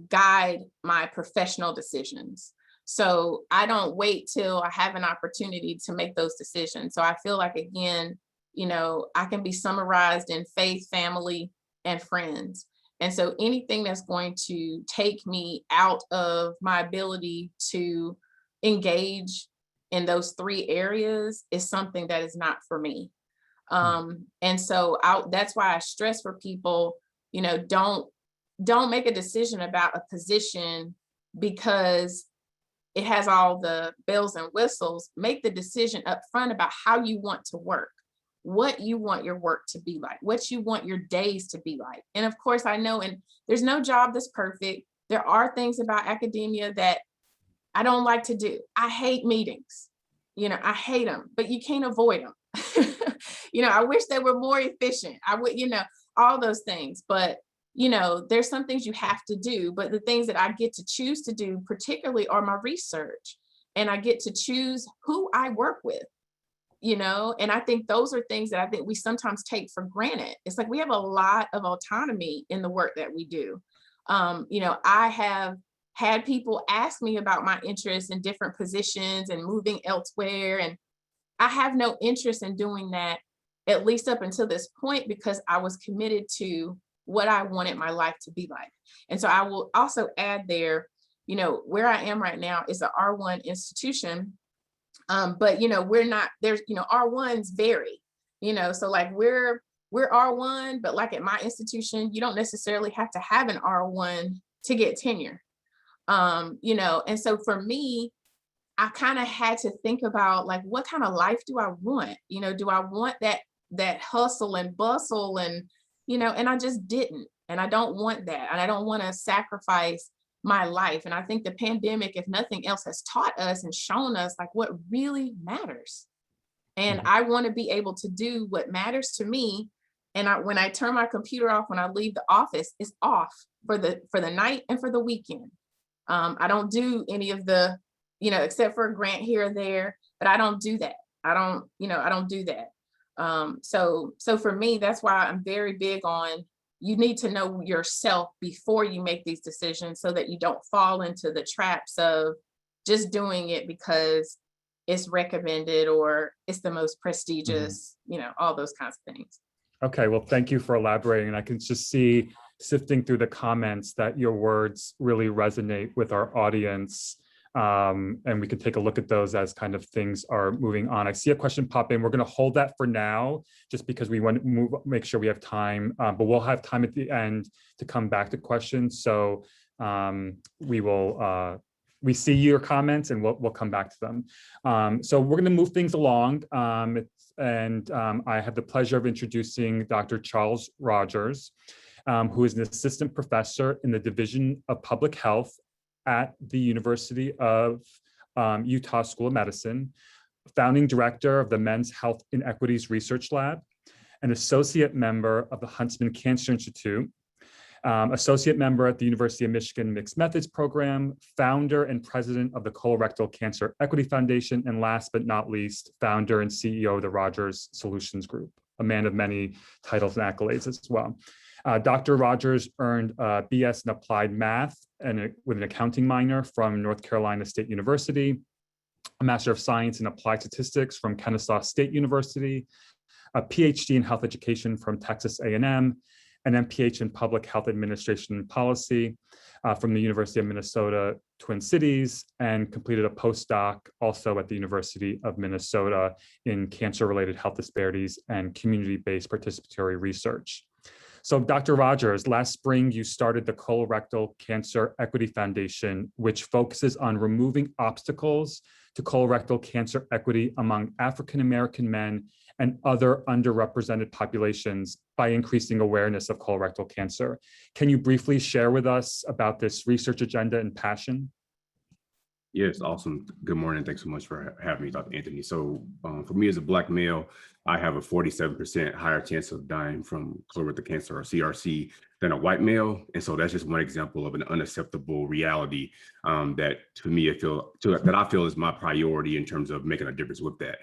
guide my professional decisions. So I don't wait till I have an opportunity to make those decisions. So I feel like, again, I can be summarized in faith, family, and friends. And so anything that's going to take me out of my ability to engage in those three areas is something that is not for me. And so that's why I stress for people, don't make a decision about a position because it has all the bells and whistles. Make the decision up front about how you want to work, what you want your work to be like, what you want your days to be like. And of course, I know, and there's no job that's perfect. There are things about academia that I don't like to do. I hate meetings. I hate them, but you can't avoid them. I wish they were more efficient. I would, all those things, but there's some things you have to do, but the things that I get to choose to do particularly are my research, and I get to choose who I work with, and I think those are things that I think we sometimes take for granted. It's like we have a lot of autonomy in the work that we do. I have had people ask me about my interest in different positions and moving elsewhere, and I have no interest in doing that, at least up until this point, because I was committed to what I wanted my life to be like. And so I will also add there, where I am right now is an R1 institution. But we're not, there's, R1s vary, so like we're R1, but like at my institution, you don't necessarily have to have an R1 to get tenure. And so for me, I kind of had to think about, like, what kind of life do I want? Do I want that hustle and bustle and, and I just didn't, and I don't want that. And I don't want to sacrifice my life. And I think the pandemic, if nothing else, has taught us and shown us like what really matters. And I want to be able to do what matters to me. And when I turn my computer off, when I leave the office, it's off for the night and for the weekend. I don't do any of the, except for a grant here or there, but I don't do that. I don't do that. So for me, that's why I'm very big on, you need to know yourself before you make these decisions so that you don't fall into the traps of just doing it because it's recommended or it's the most prestigious, all those kinds of things. Okay, well, thank you for elaborating. And I can just see, sifting through the comments, that your words really resonate with our audience. And we can take a look at those as kind of things are moving on. I see a question pop in. We're going to hold that for now, just because we want to make sure we have time, but we'll have time at the end to come back to questions. So we see your comments and we'll come back to them. So we're going to move things along. I have the pleasure of introducing Dr. Charles Rogers, who is an assistant professor in the Division of Public Health at the University of Utah School of Medicine, founding director of the Men's Health Inequities Research Lab, an associate member of the Huntsman Cancer Institute, associate member at the University of Michigan Mixed Methods Program, founder and president of the Colorectal Cancer Equity Foundation, and last but not least, founder and CEO of the Rogers Solutions Group, a man of many titles and accolades as well. Dr. Rogers earned a BS in Applied Math with an accounting minor from North Carolina State University, a Master of Science in Applied Statistics from Kennesaw State University, a PhD in Health Education from Texas A&M, an MPH in Public Health Administration and Policy from the University of Minnesota, Twin Cities, and completed a postdoc also at the University of Minnesota in cancer-related health disparities and community-based participatory research. So Dr. Rogers, last spring, you started the Colorectal Cancer Equity Foundation, which focuses on removing obstacles to colorectal cancer equity among African-American men and other underrepresented populations by increasing awareness of colorectal cancer. Can you briefly share with us about this research agenda and passion? Yes, awesome. Good morning. Thanks so much for having me, Dr. Anthony. So for me as a Black male, I have a 47% higher chance of dying from colorectal cancer or CRC than a white male. And so that's just one example of an unacceptable reality that to me, I feel is my priority in terms of making a difference with that.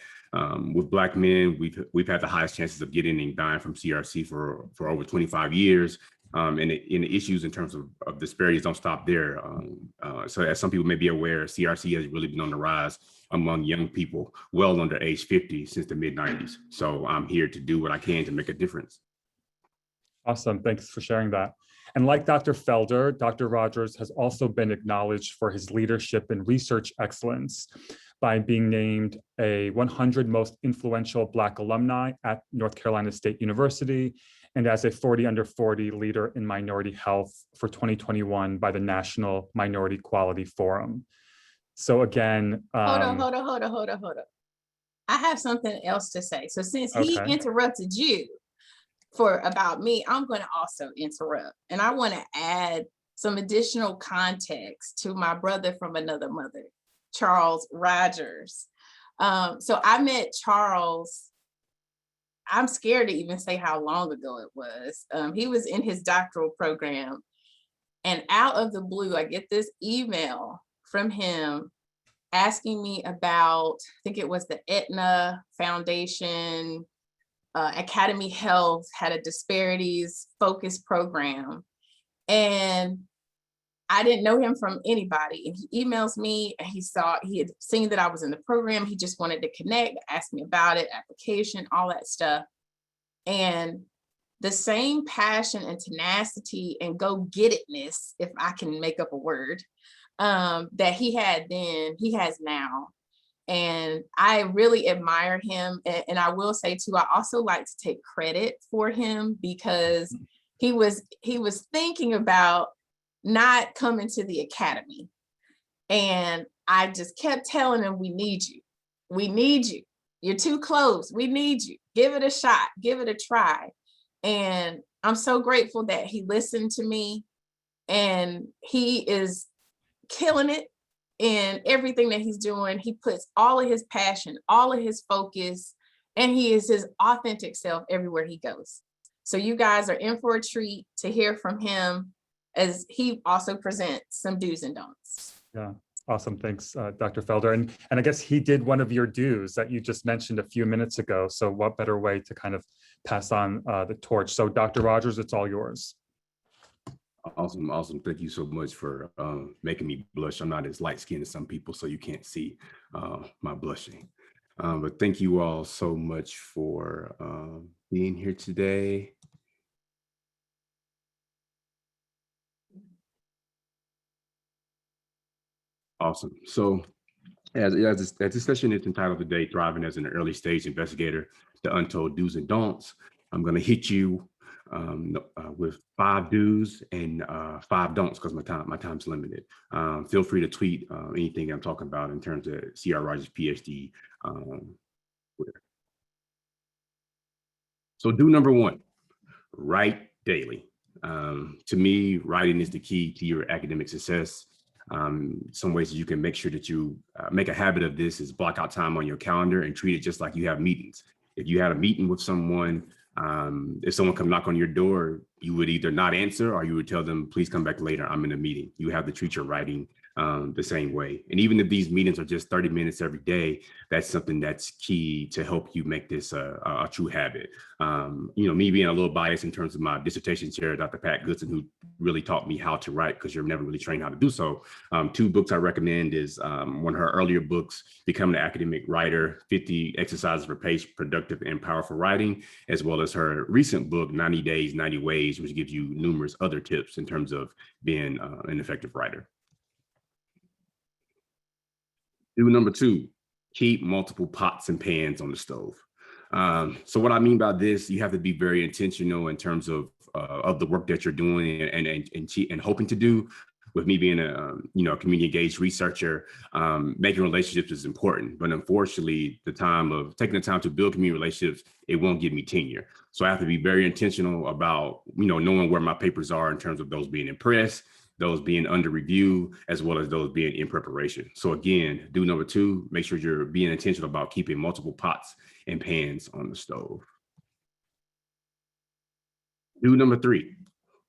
With Black men, we've had the highest chances of getting and dying from CRC for over 25 years. And the issues in terms of disparities don't stop there. So as some people may be aware, CRC has really been on the rise among young people well under age 50 since the mid-90s. So I'm here to do what I can to make a difference. Awesome, thanks for sharing that. And like Dr. Felder, Dr. Rogers has also been acknowledged for his leadership and research excellence by being named a 100 most influential Black alumni at North Carolina State University, and as a 40 under 40 leader in minority health for 2021 by the National Minority Quality Forum. So again, Hold on. I have something else to say. So since he interrupted you about me, I'm going to also interrupt. And I want to add some additional context to my brother from another mother, Charles Rogers. So I met Charles, I'm scared to even say how long ago it was. He was in his doctoral program, and out of the blue, I get this email from him asking me about, I think it was the Aetna Foundation, Academy Health had a disparities focus program. And I didn't know him from anybody. And he emails me and he had seen that I was in the program. He just wanted to connect, ask me about it, application, all that stuff. And the same passion and tenacity and go-get-itness, if I can make up a word, that he had then, he has now. And I really admire him. And I will say too, I also like to take credit for him because he was thinking about not coming to the academy. And I just kept telling him, we need you. We need you. You're too close. We need you. Give it a shot. Give it a try. And I'm so grateful that he listened to me, and he is killing it in everything that he's doing. He puts all of his passion, all of his focus, and he is his authentic self everywhere he goes. So you guys are in for a treat to hear from him as he also presents some do's and don'ts. Yeah, Awesome. Thanks, Dr. Felder. And I guess he did one of your dues that you just mentioned a few minutes ago. So what better way to kind of pass on the torch? So Dr. Rogers, it's all yours. Awesome. Awesome. Thank you so much for making me blush. I'm not as light skinned as some people, so you can't see my blushing. But thank you all so much for being here today. Awesome. So as this session is entitled today, Thriving as an Early Stage Investigator, the Untold Do's and Don'ts, I'm going to hit you with 5 do's and 5 don'ts because my time's limited. Feel free to tweet anything I'm talking about in terms of CR Rogers PhD. So do number 1, write daily. To me, writing is the key to your academic success. Some ways that you can make sure that you make a habit of this is block out time on your calendar and treat it just like you have meetings. If you had a meeting with someone, if someone come knock on your door, you would either not answer or you would tell them, please come back later, I'm in a meeting. You have to treat your writing the same way. And even if these meetings are just 30 minutes every day, that's something that's key to help you make this a true habit. Me being a little biased in terms of my dissertation chair, Dr. Pat Goodson, who really taught me how to write because you're never really trained how to do so. 2 books I recommend is one of her earlier books, Becoming an Academic Writer, 50 Exercises for Page Productive and Powerful Writing, as well as her recent book, 90 Days, 90 Ways, which gives you numerous other tips in terms of being an effective writer. Do number 2, keep multiple pots and pans on the stove. So what I mean by this, you have to be very intentional in terms of the work that you're doing and hoping to do. With me being a community engaged researcher, making relationships is important, but unfortunately, taking the time to build community relationships, it won't give me tenure. So I have to be very intentional about knowing where my papers are in terms of those being in press, those being under review, as well as those being in preparation. So again, do number 2, make sure you're being intentional about keeping multiple pots and pans on the stove. Do number 3,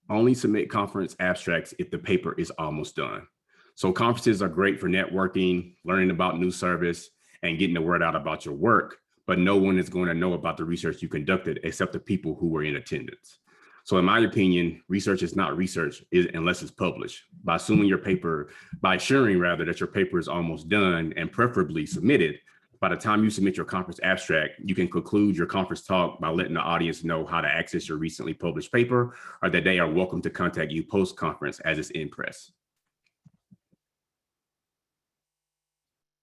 only submit conference abstracts if the paper is almost done. So conferences are great for networking, learning about new service, and getting the word out about your work, but no one is going to know about the research you conducted except the people who were in attendance. So in my opinion, research is not research unless it's published. By assuring rather that your paper is almost done and preferably submitted, by the time you submit your conference abstract, you can conclude your conference talk by letting the audience know how to access your recently published paper, or that they are welcome to contact you post-conference as it's in press.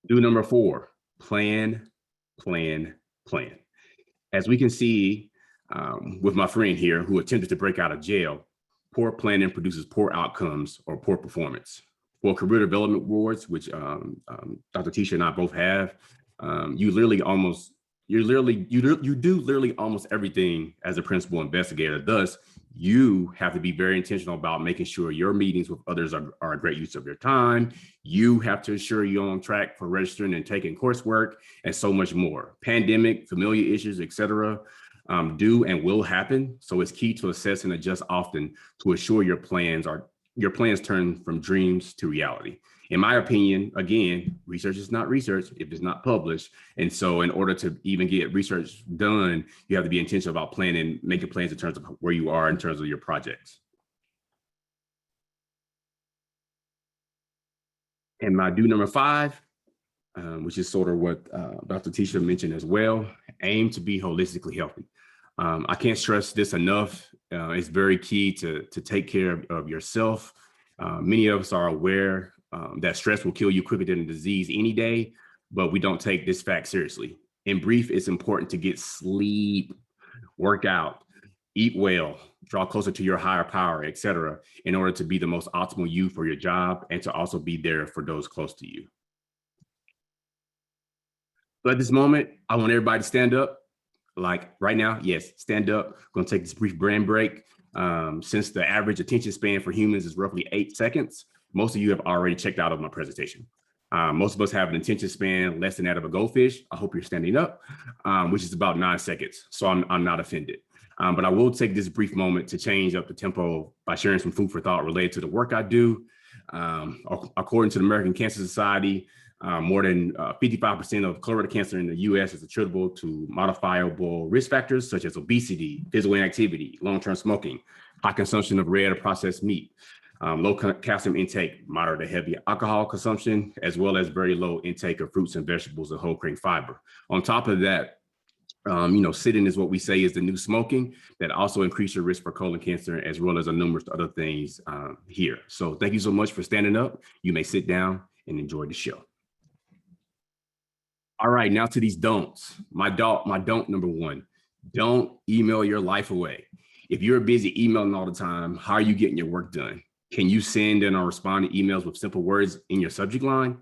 Do number 4, plan, plan, plan. As we can see, with my friend here who attempted to break out of jail, poor planning produces poor outcomes or poor performance. For career development awards, which Dr. Tisha and I both have, you do literally almost everything as a principal investigator. Thus, you have to be very intentional about making sure your meetings with others are a great use of your time. You have to ensure you're on track for registering and taking coursework and so much more. Pandemic, familiar issues, etc. Do and will happen. So it's key to assess and adjust often to assure your plans turn from dreams to reality. In my opinion, again, research is not research if it's not published. And so in order to even get research done, you have to be intentional about planning, making plans in terms of where you are in terms of your projects. And my do number 5, which is sort of what Dr. Tisha mentioned as well, aim to be holistically healthy. I can't stress this enough. It's very key to take care of yourself. Many of us are aware that stress will kill you quicker than a disease any day, but we don't take this fact seriously. In brief, it's important to get sleep, work out, eat well, draw closer to your higher power, etc., in order to be the most optimal you for your job and to also be there for those close to you. So at this moment, I want everybody to stand up. Like right now, yes, stand up. I'm going to take this brief brand break. Since the average attention span for humans is roughly 8 seconds, most of you have already checked out of my presentation. Most of us have an attention span less than that of a goldfish. I hope you're standing up, which is about 9 seconds. So I'm not offended. But I will take this brief moment to change up the tempo by sharing some food for thought related to the work I do. According to the American Cancer Society, more than 55% of colorectal cancer in the US is attributable to modifiable risk factors such as obesity, physical inactivity, long-term smoking, high consumption of red or processed meat, low calcium intake, moderate to heavy alcohol consumption, as well as very low intake of fruits and vegetables and whole grain fiber. On top of that, sitting is what we say is the new smoking that also increase your risk for colon cancer, as well as a numerous other things here. So thank you so much for standing up. You may sit down and enjoy the show. All right, now to these don'ts. My don't number one, don't email your life away. If you're busy emailing all the time, how are you getting your work done? Can you send and or respond to emails with simple words in your subject line?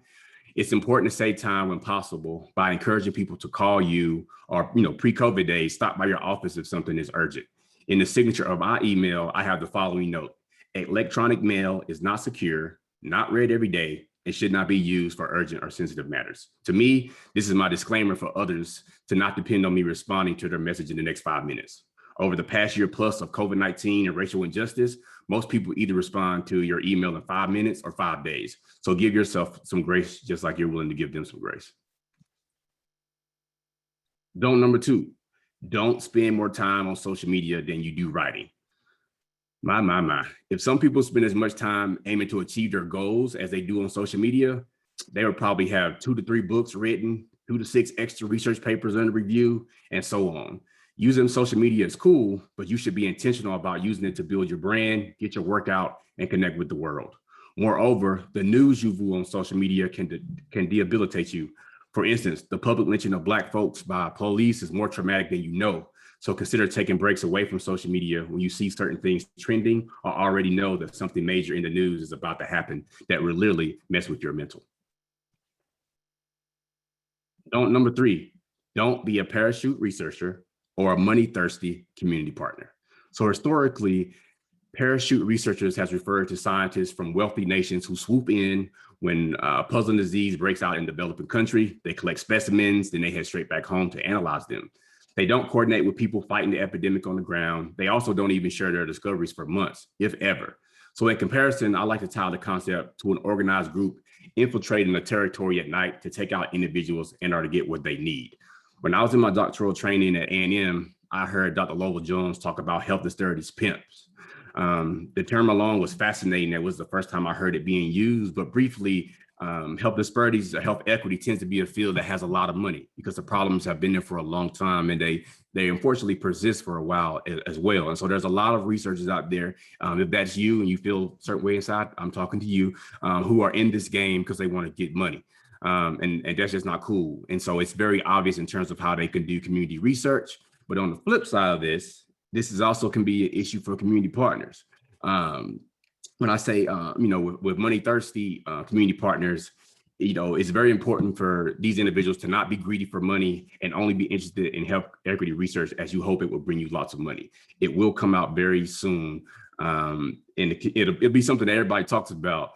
It's important to save time when possible by encouraging people to call you, or pre-COVID days, stop by your office if something is urgent. In the signature of my email, I have the following note: electronic mail is not secure, not read every day, and should not be used for urgent or sensitive matters. To me, this is my disclaimer for others to not depend on me responding to their message in the next 5 minutes. Over the past year plus of COVID-19 and racial injustice, most people either respond to your email in 5 minutes or 5 days. So give yourself some grace, just like you're willing to give them some grace. Don't number two, don't spend more time on social media than you do writing. My. If some people spend as much time aiming to achieve their goals as they do on social media, they would probably have 2 to 3 books written, 2 to 6 extra research papers under review, and so on. Using social media is cool, but you should be intentional about using it to build your brand, get your work out, and connect with the world. Moreover, the news you view on social media can debilitate you. For instance, the public lynching of Black folks by police is more traumatic than you know. So consider taking breaks away from social media when you see certain things trending or already know that something major in the news is about to happen that will literally mess with your mental. Don't number three, don't be a parachute researcher or a money-thirsty community partner. So historically, parachute researchers has referred to scientists from wealthy nations who swoop in when a puzzling disease breaks out in developing country. They collect specimens, then they head straight back home to analyze them. They don't coordinate with people fighting the epidemic on the ground. They also don't even share their discoveries for months, if ever. So in comparison, I like to tie the concept to an organized group infiltrating a territory at night to take out individuals in order to get what they need. When I was in my doctoral training at A&M, I heard Dr. Lola Jones talk about health disparities pimps. The term alone was fascinating. That was the first time I heard it being used, but briefly, health disparities or health equity tends to be a field that has a lot of money because the problems have been there for a long time and they unfortunately persist for a while as well. And so there's a lot of researchers out there, if that's you and you feel a certain way inside, I'm talking to you, who are in this game because they want to get money. And that's just not cool. And so it's very obvious in terms of how they can do community research. But on the flip side of this is also can be an issue for community partners. When I say, with money thirsty community partners, it's very important for these individuals to not be greedy for money and only be interested in health equity research as you hope it will bring you lots of money. It will come out very soon. And it'll be something that everybody talks about.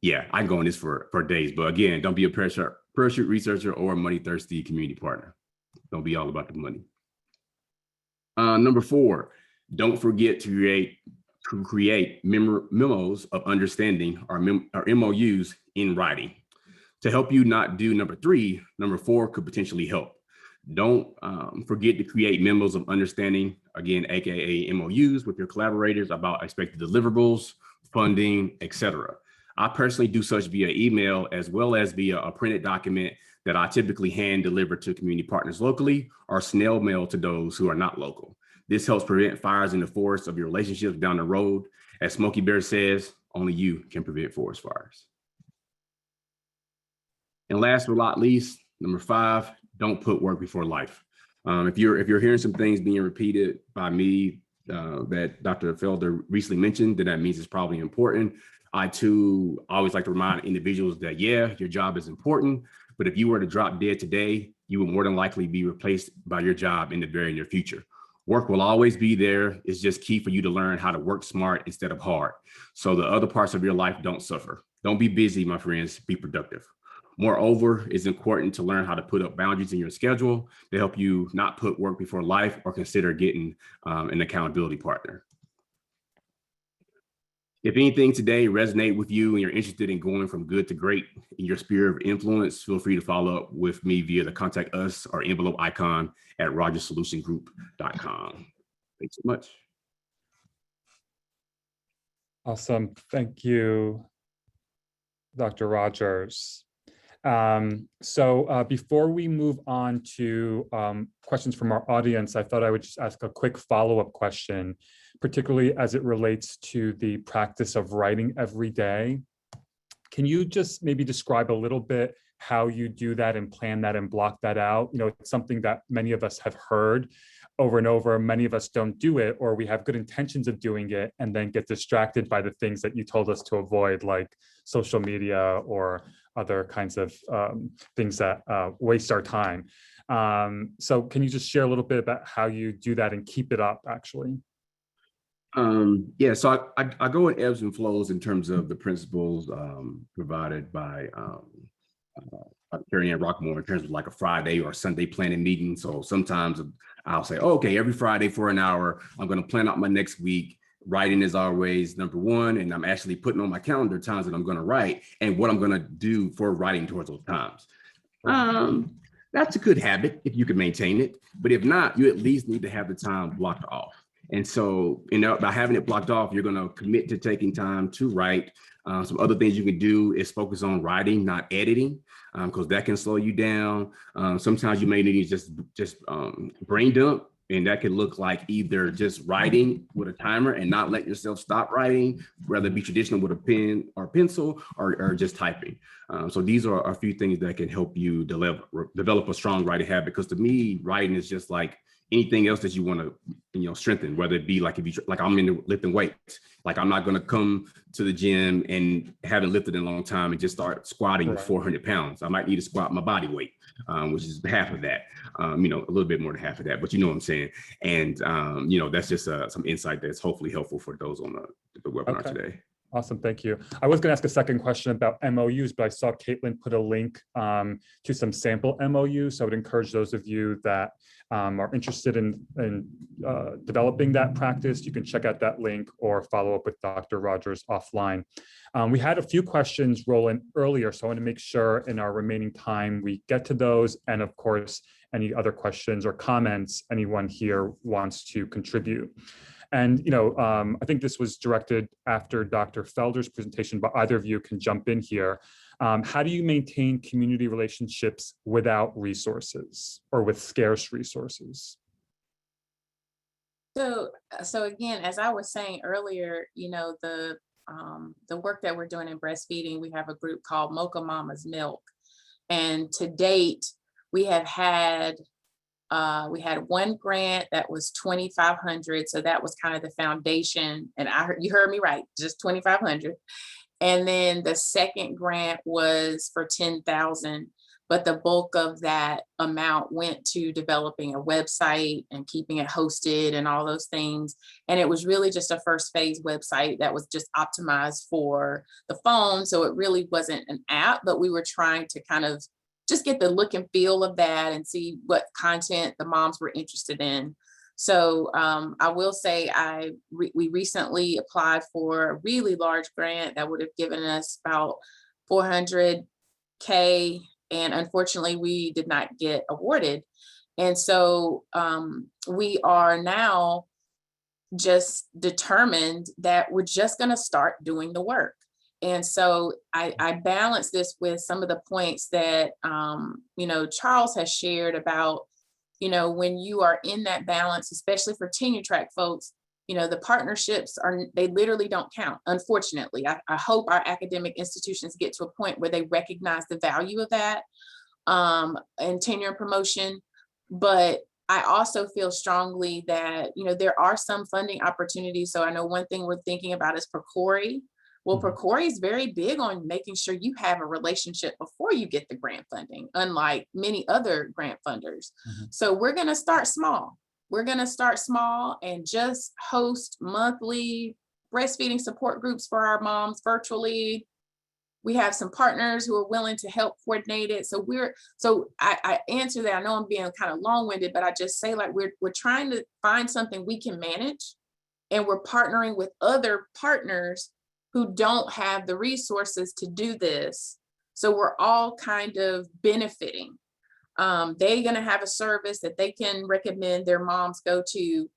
Yeah, I can go on this for days, but again, don't be a parachute researcher or a money thirsty community partner. Don't be all about the money. Number 4, don't forget to create memos of understanding or MOUs in writing. To help you not do number 3, number 4 could potentially help. Don't forget to create memos of understanding, again, AKA MOUs with your collaborators about expected deliverables, funding, etc. I personally do such via email as well as via a printed document that I typically hand deliver to community partners locally or snail mail to those who are not local. This helps prevent fires in the forest of your relationships down the road. As Smokey Bear says, only you can prevent forest fires. And last but not least, number 5, don't put work before life. If you're hearing some things being repeated by me that Dr. Felder recently mentioned, then that means it's probably important. I too always like to remind individuals that, yeah, your job is important, but if you were to drop dead today, you would more than likely be replaced by your job in the very near future. Work will always be there. It's just key for you to learn how to work smart instead of hard. So the other parts of your life don't suffer. Don't be busy, my friends, be productive. Moreover, it's important to learn how to put up boundaries in your schedule to help you not put work before life or consider getting an accountability partner. If anything today resonate with you and you're interested in going from good to great in your sphere of influence, feel free to follow up with me via the contact us or envelope icon at rogersolutiongroup.com. Thanks so much. Awesome. Thank you, Dr. Rogers. Before we move on to questions from our audience, I thought I would just ask a quick follow-up question, particularly as it relates to the practice of writing every day. Can you just maybe describe a little bit how you do that and plan that and block that out? You know, it's something that many of us have heard over and over. Many of us don't do it, or we have good intentions of doing it and then get distracted by the things that you told us to avoid, like social media or other kinds of things that waste our time. So can you just share a little bit about how you do that and keep it up, actually? Yeah, so I go in ebbs and flows in terms of the principles provided by Carrie Ann Rockmore in terms of like a Friday or Sunday planning meeting. So sometimes I'll say, oh, okay, every Friday for an hour, I'm going to plan out my next week. Writing is always number one, and I'm actually putting on my calendar times that I'm going to write and what I'm going to do for writing towards those times. That's a good habit if you can maintain it, but if not, you at least need to have the time blocked off. And so, you know, by having it blocked off, you're going to commit to taking time to write. Some other things you can do is focus on writing, not editing, because that can slow you down. Sometimes you may need to just brain dump, and that could look like either just writing with a timer and not let yourself stop writing, whether it be traditional with a pen or pencil or just typing. So these are a few things that can help you develop a strong writing habit, because to me, writing is just like anything else that you want to, strengthen, whether it be like if you like I'm into lifting weights, like I'm not going to come to the gym and haven't lifted in a long time and just start squatting 400 pounds. I might need to squat my body weight, which is half of that, a little bit more than half of that, but you know what I'm saying. And, that's just some insight that's hopefully helpful for those on the webinar today. Awesome, thank you. I was going to ask a second question about MOUs, but I saw Caitlin put a link to some sample MOUs. So I would encourage those of you that are interested in developing that practice. You can check out that link or follow up with Dr. Rogers offline. We had a few questions roll in earlier, so I want to make sure in our remaining time we get to those. And of course, any other questions or comments anyone here wants to contribute. And, I think this was directed after Dr. Felder's presentation, but either of you can jump in here. How do you maintain community relationships without resources or with scarce resources? So again, as I was saying earlier, the work that we're doing in breastfeeding, we have a group called Mocha Mama's Milk. And to date, we had one grant that was $2,500. So that was kind of the foundation. And you heard me right, just $2,500. And then the second grant was for $10,000, but the bulk of that amount went to developing a website and keeping it hosted and all those things. And it was really just a first phase website that was just optimized for the phone. So it really wasn't an app, but we were trying to kind of just get the look and feel of that and see what content the moms were interested in. So I will say we recently applied for a really large grant that would have given us about $400K, and unfortunately we did not get awarded. And so we are now just determined that we're just going to start doing the work. And so I balance this with some of the points that, Charles has shared about, when you are in that balance, especially for tenure track folks, the partnerships they literally don't count. Unfortunately, I hope our academic institutions get to a point where they recognize the value of that and tenure and promotion. But I also feel strongly that, there are some funding opportunities. So I know one thing we're thinking about is PCORI. Well, PCORI is very big on making sure you have a relationship before you get the grant funding, unlike many other grant funders. So we're going to start small. We're going to start small and just host monthly breastfeeding support groups for our moms virtually. We have some partners who are willing to help coordinate it. So I answer that. I know I'm being kind of long-winded, but I just say we're trying to find something we can manage, and we're partnering with other partners who don't have the resources to do this. So we're all kind of benefiting. They're going to have a service that they can recommend their moms go to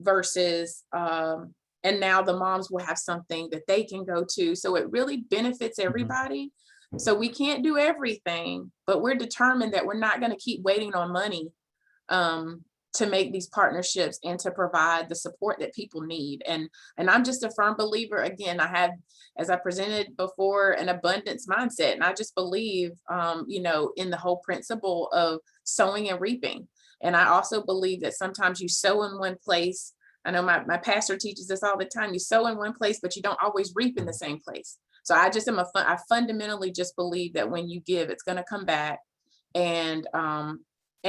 versus, and now the moms will have something that they can go to. So it really benefits everybody. So we can't do everything, but we're determined that we're not going to keep waiting on money to make these partnerships and to provide the support that people need. And I'm just a firm believer. Again, I have, as I presented before, an abundance mindset. And I just believe, you know, in the whole principle of sowing and reaping. And I also believe that sometimes you sow in one place. I know my pastor teaches this all the time. You sow in one place, but you don't always reap in the same place. So I just am I fundamentally just believe that when you give, it's going to come back. And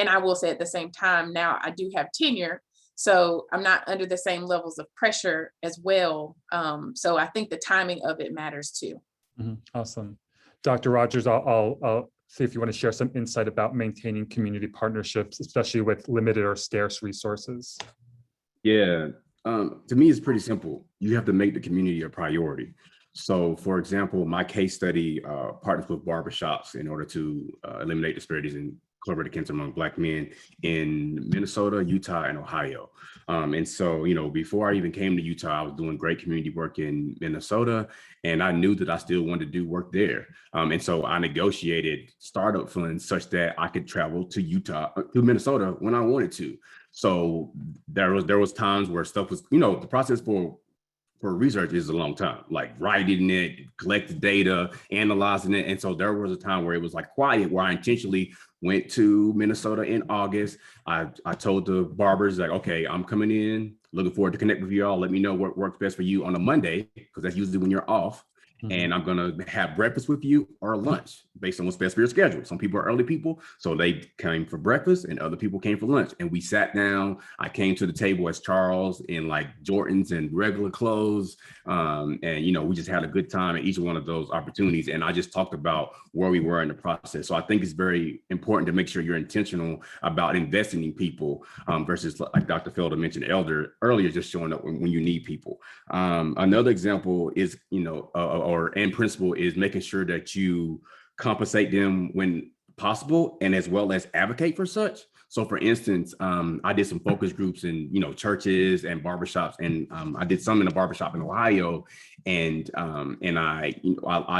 I will say at the same time, now I do have tenure, so I'm not under the same levels of pressure as well. So I think the timing of it matters too. Awesome. Dr. Rogers, I'll see if you want to share some insight about maintaining community partnerships, especially with limited or scarce resources. Yeah, to me, it's pretty simple. You have to make the community a priority. So, for example, my case study partners with barbershops in order to eliminate disparities in collaborative cancer among Black men in Minnesota, Utah, and Ohio. And so, you know, before I even came to Utah, I was doing great community work in Minnesota, and I knew that I still wanted to do work there. And so I negotiated startup funds such that I could travel to Utah, to Minnesota when I wanted to. So there was times where stuff was, you know, the process for research is a long time, like writing it, collecting data, analyzing it. And so there was a time where it was like quiet, where I intentionally went to Minnesota in August. I told the barbers, like, okay, I'm coming in, looking forward to connect with you all. Let me know what works best for you on a Monday, because that's usually when you're off. And I'm gonna have breakfast with you or lunch based on what's best for your schedule. Some people are early people, so they came for breakfast, and other people came for lunch. And we sat down. I came to the table as Charles in like Jordans and regular clothes. And, you know, we just had a good time at each one of those opportunities. And I just talked about where we were in the process. So I think it's very important to make sure you're intentional about investing in people versus, like Dr. Felder mentioned earlier, just showing up when you need people. Another example is, you know, and principle is making sure that you compensate them when possible, and as well as advocate for such. So for instance, I did some focus groups in, you know, churches and barbershops, and I did some in a barbershop in Ohio, and I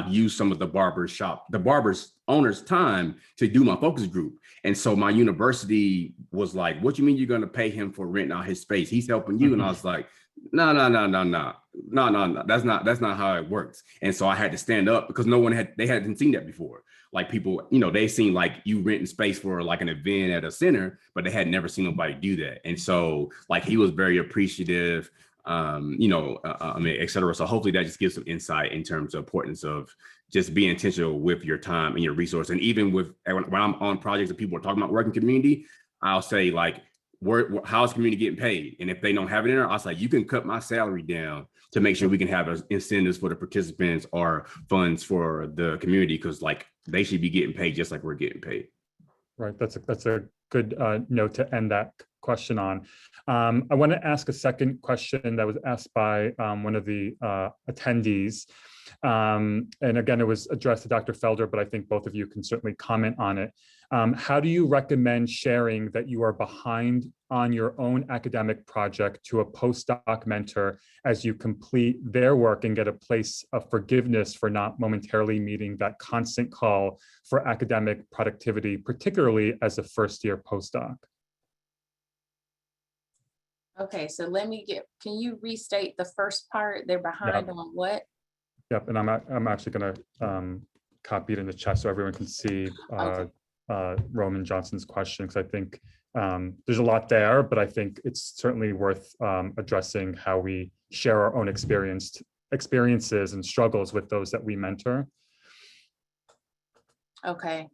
used some of the barber's owner's time to do my focus group. And so my university was like, what you mean you're going to pay him for renting out his space? He's helping you. And I was like, no, that's not how it works. And so I had to stand up, because they hadn't seen that before. Like people, you know, they seen like you renting space for like an event at a center, but they had never seen nobody do that. And so like he was very appreciative, et cetera. So hopefully that just gives some insight in terms of importance of just being intentional with your time and your resource. And even when I'm on projects and people are talking about working community, I'll say like, how's community getting paid? And if they don't have it in there, I'll say, you can cut my salary down to make sure we can have incentives for the participants or funds for the community, because like they should be getting paid just like we're getting paid. Right, that's a good note to end that question on. I want to ask a second question that was asked by one of the attendees. And again, it was addressed to Dr. Felder, but I think both of you can certainly comment on it. How do you recommend sharing that you are behind on your own academic project to a postdoc mentor as you complete their work and get a place of forgiveness for not momentarily meeting that constant call for academic productivity, particularly as a first-year postdoc? Okay, so can you restate the first part? They're behind on what? Yep, and I'm actually going to copy it in the chat so everyone can see Roman Johnson's question, because I think there's a lot there, but I think it's certainly worth addressing how we share our own experiences and struggles with those that we mentor. Okay.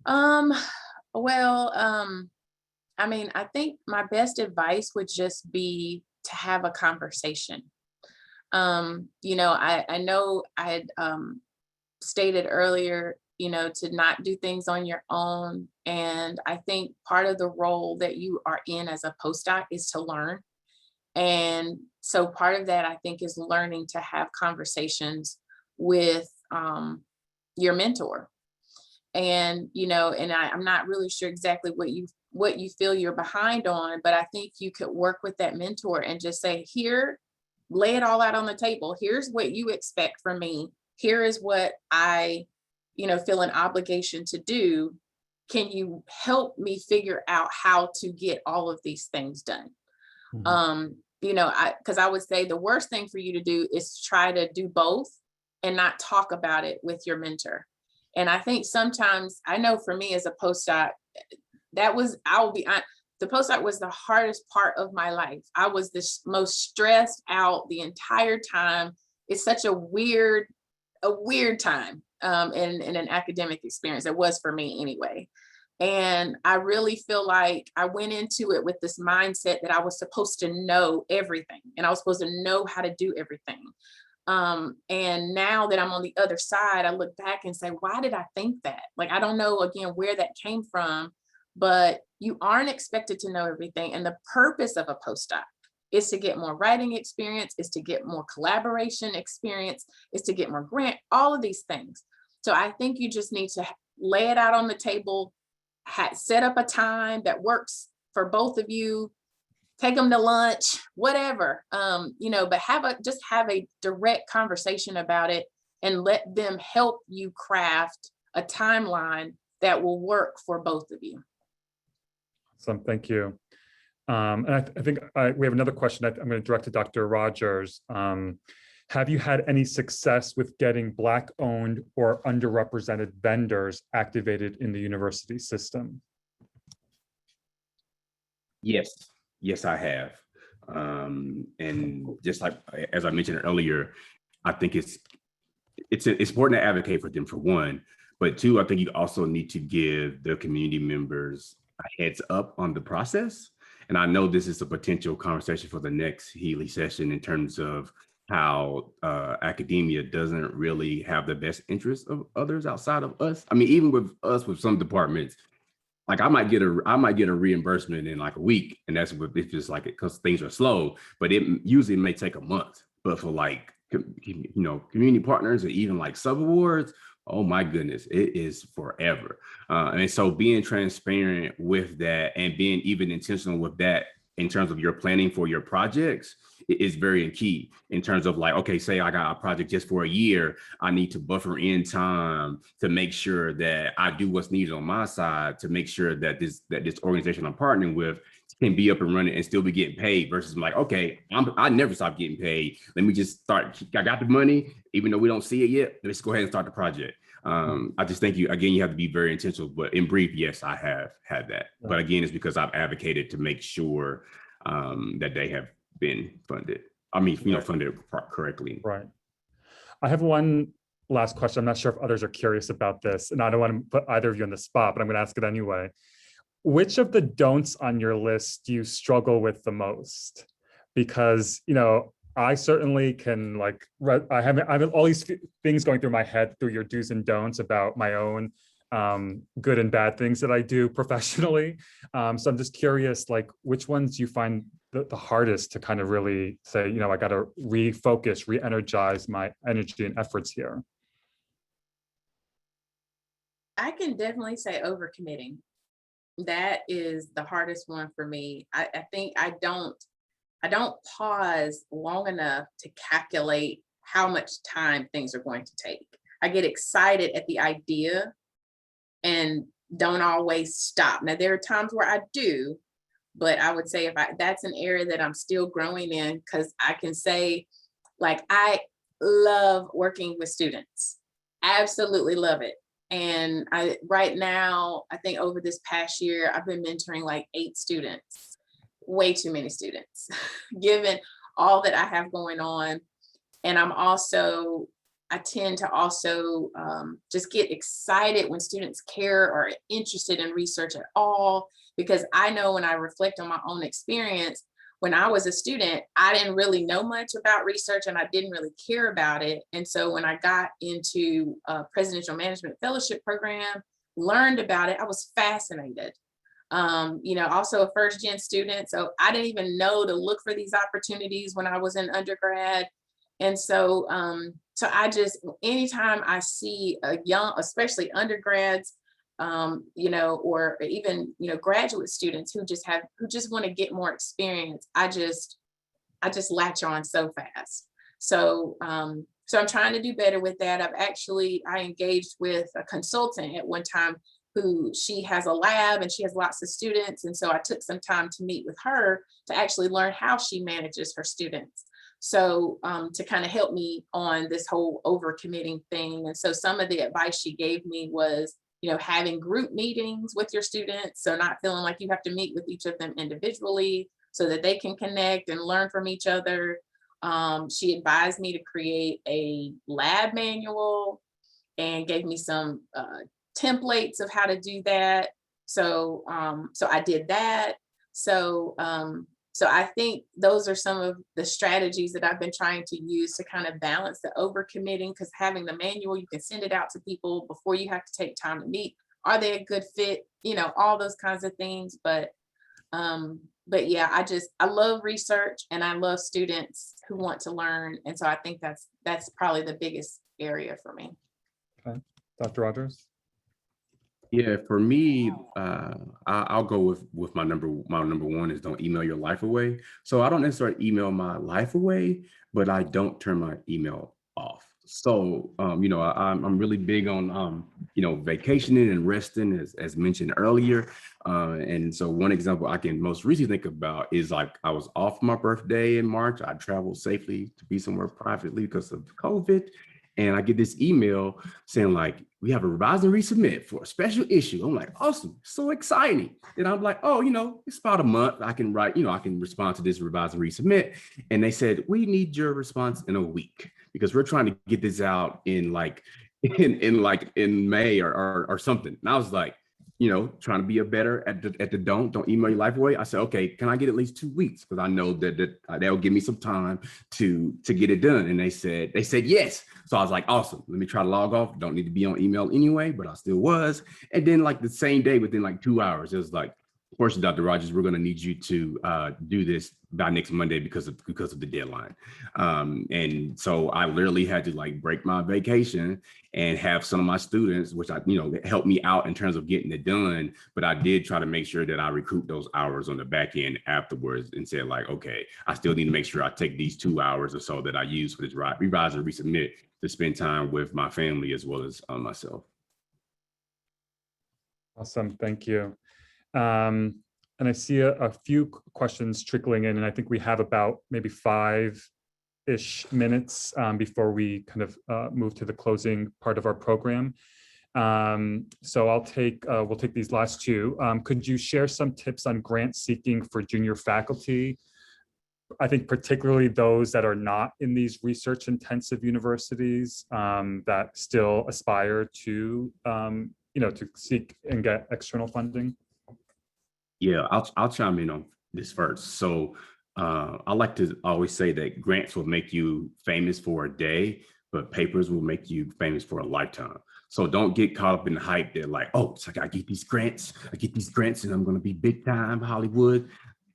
I mean, I think my best advice would just be to have a conversation. You know, I know I had stated earlier, you know, to not do things on your own. And I think part of the role that you are in as a postdoc is to learn. And so part of that, I think, is learning to have conversations with your mentor. And, you know, and I'm not really sure exactly what you feel you're behind on, but I think you could work with that mentor and just say, here, lay it all out on the table. Here's what you expect from me. Here is what I, you know, feel an obligation to do. Can you help me figure out how to get all of these things done? Mhm. You know, because I would say the worst thing for you to do is to try to do both and not talk about it with your mentor. And I think sometimes, I know for me as a postdoc, the postdoc was the hardest part of my life. I was the most stressed out the entire time. It's such a weird time in an academic experience. It was for me anyway. And I really feel like I went into it with this mindset that I was supposed to know everything and I was supposed to know how to do everything. And now that I'm on the other side, I look back and say, why did I think that? Like, I don't know, again, where that came from, but you aren't expected to know everything. And the purpose of a postdoc is to get more writing experience, is to get more collaboration experience, is to get more grant, all of these things. So I think you just need to lay it out on the table, set up a time that works for both of you, take them to lunch, whatever, you know, but just have a direct conversation about it and let them help you craft a timeline that will work for both of you. Awesome, thank you. And I think we have another question I'm going to direct to Dr. Rogers. Have you had any success with getting Black-owned or underrepresented vendors activated in the university system? Yes, I have. And just like, as I mentioned earlier, I think it's important to advocate for them, for one, but two, I think you also need to give the community members a heads up on the process. And I know this is a potential conversation for the next HELI session in terms of how academia doesn't really have the best interests of others outside of us. I mean, even with us, with some departments, like I might get a reimbursement in like a week, and that's if it's like it because things are slow, but it usually may take a month. But for like, you know, community partners or even like sub awards, oh my goodness, it is forever. And so being transparent with that and being even intentional with that in terms of your planning for your projects is very key in terms of like, okay, say I got a project just for a year, I need to buffer in time to make sure that I do what's needed on my side to make sure that this organization I'm partnering with can be up and running and still be getting paid versus like, okay, I never stop getting paid. Let me just start. I got the money, even though we don't see it yet. Let's go ahead and start the project. I just think you have to be very intentional, but in brief, yes, I have had that. But again, it's because I've advocated to make sure that they have been funded. I mean, you know, funded correctly. Right. I have one last question. I'm not sure if others are curious about this, and I don't want to put either of you on the spot, but I'm going to ask it anyway. Which of the don'ts on your list do you struggle with the most? Because, you know, I certainly can like, I have all these things going through my head through your do's and don'ts about my own good and bad things that I do professionally. So I'm just curious, like, which ones you find the hardest to kind of really say, you know, I got to refocus, re-energize my energy and efforts here? I can definitely say overcommitting. That is the hardest one for me. I think I don't pause long enough to calculate how much time things are going to take. I get excited at the idea and don't always stop. Now, there are times where I do, but I would say that's an area that I'm still growing in, because I can say, like, I love working with students. Absolutely love it. And right now, I think over this past year, I've been mentoring like 8 students, way too many students, given all that I have going on. And I tend to also just get excited when students care or are interested in research at all, because I know when I reflect on my own experience, when I was a student, I didn't really know much about research and I didn't really care about it. And so when I got into a presidential management fellowship program, learned about it, I was fascinated. Also a first gen student. So I didn't even know to look for these opportunities when I was in undergrad. And so, I just, anytime I see a young, especially undergrads, or even, graduate students who just want to get more experience, I just latch on so fast. So I'm trying to do better with that. I engaged with a consultant at one time who she has a lab and she has lots of students. And so I took some time to meet with her to actually learn how she manages her students. So to kind of help me on this whole overcommitting thing. And so some of the advice she gave me was, having group meetings with your students. So not feeling like you have to meet with each of them individually so that they can connect and learn from each other. She advised me to create a lab manual and gave me some templates of how to do that. So I did that. So I think those are some of the strategies that I've been trying to use to kind of balance the overcommitting, because having the manual, you can send it out to people before you have to take time to meet. Are they a good fit? All those kinds of things. But yeah, I love research and I love students who want to learn. And so I think that's probably the biggest area for me. Okay. Dr. Rogers? Yeah, for me, I'll go with my number one is don't email your life away. So I don't necessarily email my life away, but I don't turn my email off. So, I'm really big on, vacationing and resting, as mentioned earlier. And so one example I can most recently think about is like I was off my birthday in March. I traveled safely to be somewhere privately because of COVID. And I get this email saying like, we have a revise and resubmit for a special issue. I'm like, awesome, so exciting. And I'm like, oh, it's about a month. I can write, I can respond to this revise and resubmit. And they said, we need your response in a week because we're trying to get this out in in May or something. And I was like, trying to be a better at the don't email your life away. I said, okay, can I get at least 2 weeks? Because I know that they'll give me some time to get it done. And they said yes. So I was like, awesome, let me try to log off. Don't need to be on email anyway, but I still was. And then like the same day, within like 2 hours, it was like, of course, Dr. Rogers, we're going to need you to do this by next Monday because of the deadline. And so I literally had to like break my vacation and have some of my students, which helped me out in terms of getting it done. But I did try to make sure that I recoup those hours on the back end afterwards and said like, okay, I still need to make sure I take these 2 hours or so that I use for this revise and resubmit to spend time with my family as well as myself. Awesome, thank you. And I see a few questions trickling in, and I think we have about maybe 5-ish minutes before we kind of move to the closing part of our program. So we'll take these last two. Could you share some tips on grant seeking for junior faculty? I think particularly those that are not in these research intensive universities that still aspire to to seek and get external funding. Yeah, I'll chime in on this first. So I like to always say that grants will make you famous for a day, but papers will make you famous for a lifetime. So don't get caught up in the hype that like, oh, it's like I get these grants and I'm going to be big time Hollywood.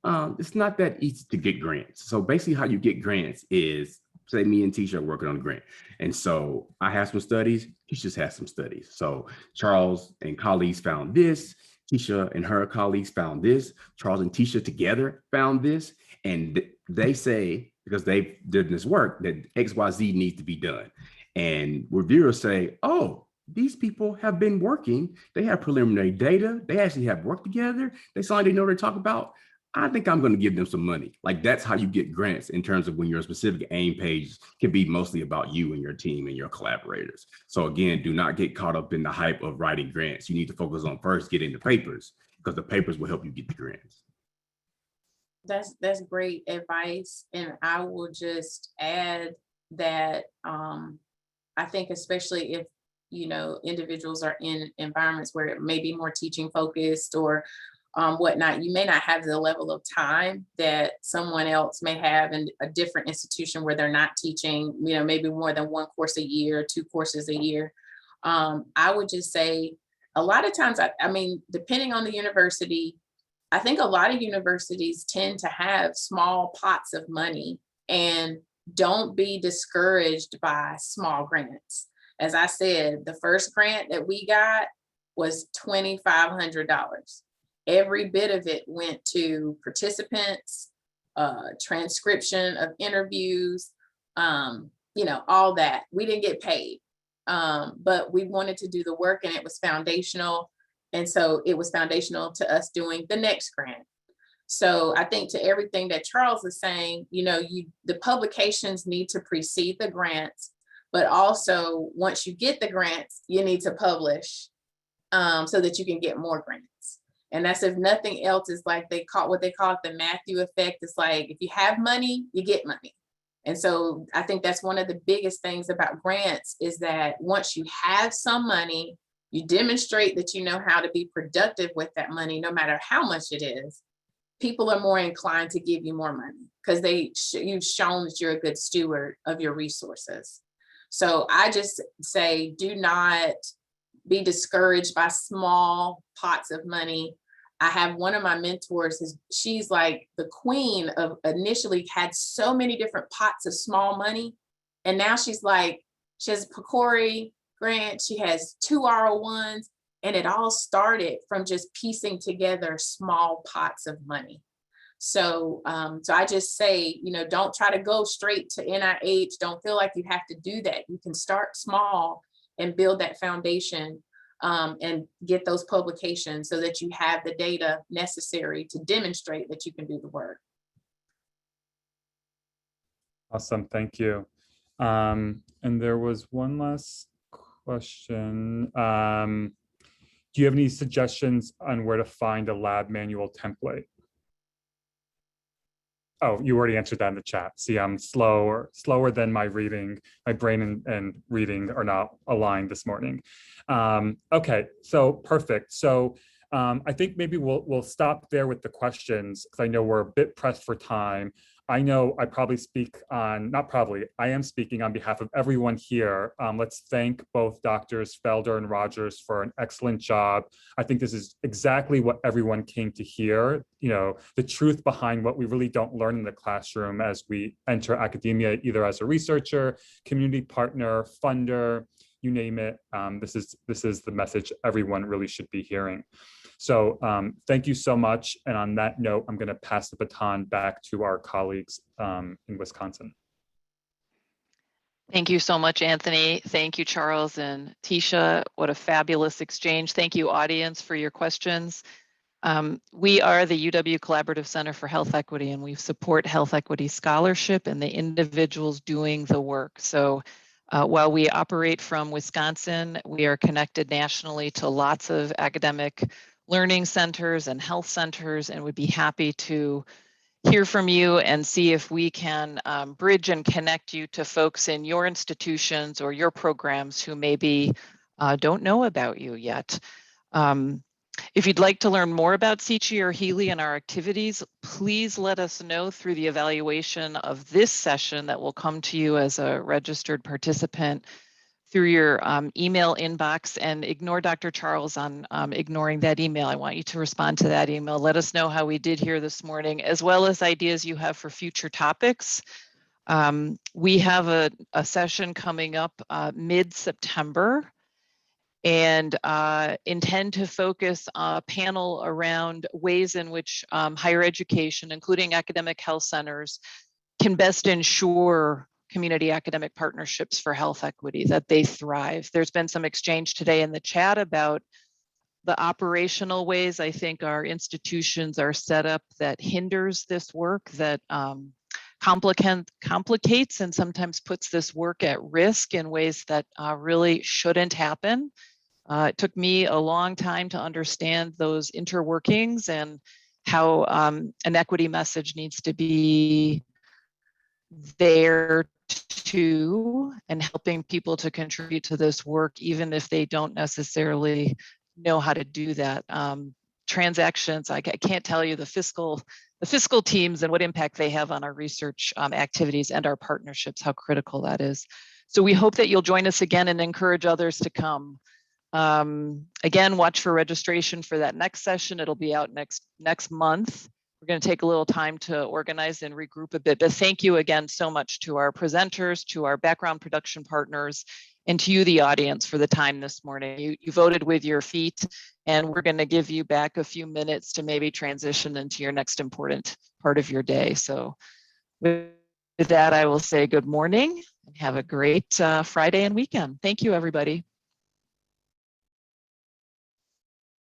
It's not that easy to get grants. So basically how you get grants is, say me and Tisha are working on a grant. And so I have some studies, Tisha's has some studies. So Charles and colleagues found this, Tisha and her colleagues found this, Charles and Tisha together found this, and they say, because they've done this work, that XYZ needs to be done. And reviewers say, oh, these people have been working, they have preliminary data, they actually have worked together, they sound like they know what they're talking about. I think I'm going to give them some money. Like that's how you get grants in terms of when your specific aim page can be mostly about you and your team and your collaborators. So again, do not get caught up in the hype of writing grants. You need to focus on first getting the papers because the papers will help you get the grants. That's great advice. And I will just add that I think especially if individuals are in environments where it may be more teaching focused or whatnot, you may not have the level of time that someone else may have in a different institution where they're not teaching, maybe more than one course a year, 2 courses a year. I would just say a lot of times, I mean, depending on the university, I think a lot of universities tend to have small pots of money, and don't be discouraged by small grants. As I said, the first grant that we got was $2,500. Every bit of it went to participants, transcription of interviews, all that. We didn't get paid, but we wanted to do the work, and it was foundational. And so it was foundational to us doing the next grant. So I think to everything that Charles is saying, the publications need to precede the grants, but also once you get the grants, you need to publish so that you can get more grants. And that's, if nothing else, is like what they call it the Matthew effect. It's like, if you have money, you get money. And so I think that's one of the biggest things about grants, is that once you have some money, you demonstrate that you know how to be productive with that money, no matter how much it is. People are more inclined to give you more money because you've shown that you're a good steward of your resources. So I just say, do not be discouraged by small pots of money. I have one of my mentors, she's like the queen of, initially had so many different pots of small money. And now she's like, she has PCORI grant, she has 2 R01s, and it all started from just piecing together small pots of money. So I just say, don't try to go straight to NIH. Don't feel like you have to do that. You can start small and build that foundation and get those publications so that you have the data necessary to demonstrate that you can do the work. Awesome, thank you. And there was one last question. Do you have any suggestions on where to find a lab manual template? Oh, you already answered that in the chat. See, I'm slower than my reading. My brain and reading are not aligned this morning. Okay, so perfect. So I think maybe we'll stop there with the questions, because I know we're a bit pressed for time. I know I probably speak on, not probably, I am speaking on behalf of everyone here. Let's thank both Doctors Felder and Rogers for an excellent job. I think this is exactly what everyone came to hear, the truth behind what we really don't learn in the classroom as we enter academia, either as a researcher, community partner, funder, you name it. This is the message everyone really should be hearing. So thank you so much. And on that note, I'm going to pass the baton back to our colleagues in Wisconsin. Thank you so much, Anthony. Thank you, Charles and Tisha. What a fabulous exchange. Thank you, audience, for your questions. We are the UW Collaborative Center for Health Equity, and we support health equity scholarship and the individuals doing the work. So while we operate from Wisconsin, we are connected nationally to lots of academic learning centers and health centers, and would be happy to hear from you and see if we can bridge and connect you to folks in your institutions or your programs who maybe don't know about you yet. If you'd like to learn more about SEACHI or HELI and our activities, please let us know through the evaluation of this session that will come to you as a registered participant through your email inbox, and ignore Dr. Charles on ignoring that email. I want you to respond to that email. Let us know how we did here this morning, as well as ideas you have for future topics. We have a session coming up mid-September, and intend to focus a panel around ways in which higher education, including academic health centers, can best ensure community academic partnerships for health equity, that they thrive. There's been some exchange today in the chat about the operational ways I think our institutions are set up that hinders this work, that complicates and sometimes puts this work at risk in ways that really shouldn't happen. It took me a long time to understand those interworkings and how an equity message needs to be there too, and helping people to contribute to this work, even if they don't necessarily know how to do that. Transactions, I can't tell you the fiscal teams and what impact they have on our research activities and our partnerships, how critical that is. So we hope that you'll join us again and encourage others to come. Again, watch for registration for that next session. It'll be out next month. We're going to take a little time to organize and regroup a bit, but thank you again so much to our presenters, to our background production partners, and to you, the audience, for the time this morning. You voted with your feet, and we're going to give you back a few minutes to maybe transition into your next important part of your day. So with that, I will say good morning and have a great Friday and weekend. Thank you, everybody.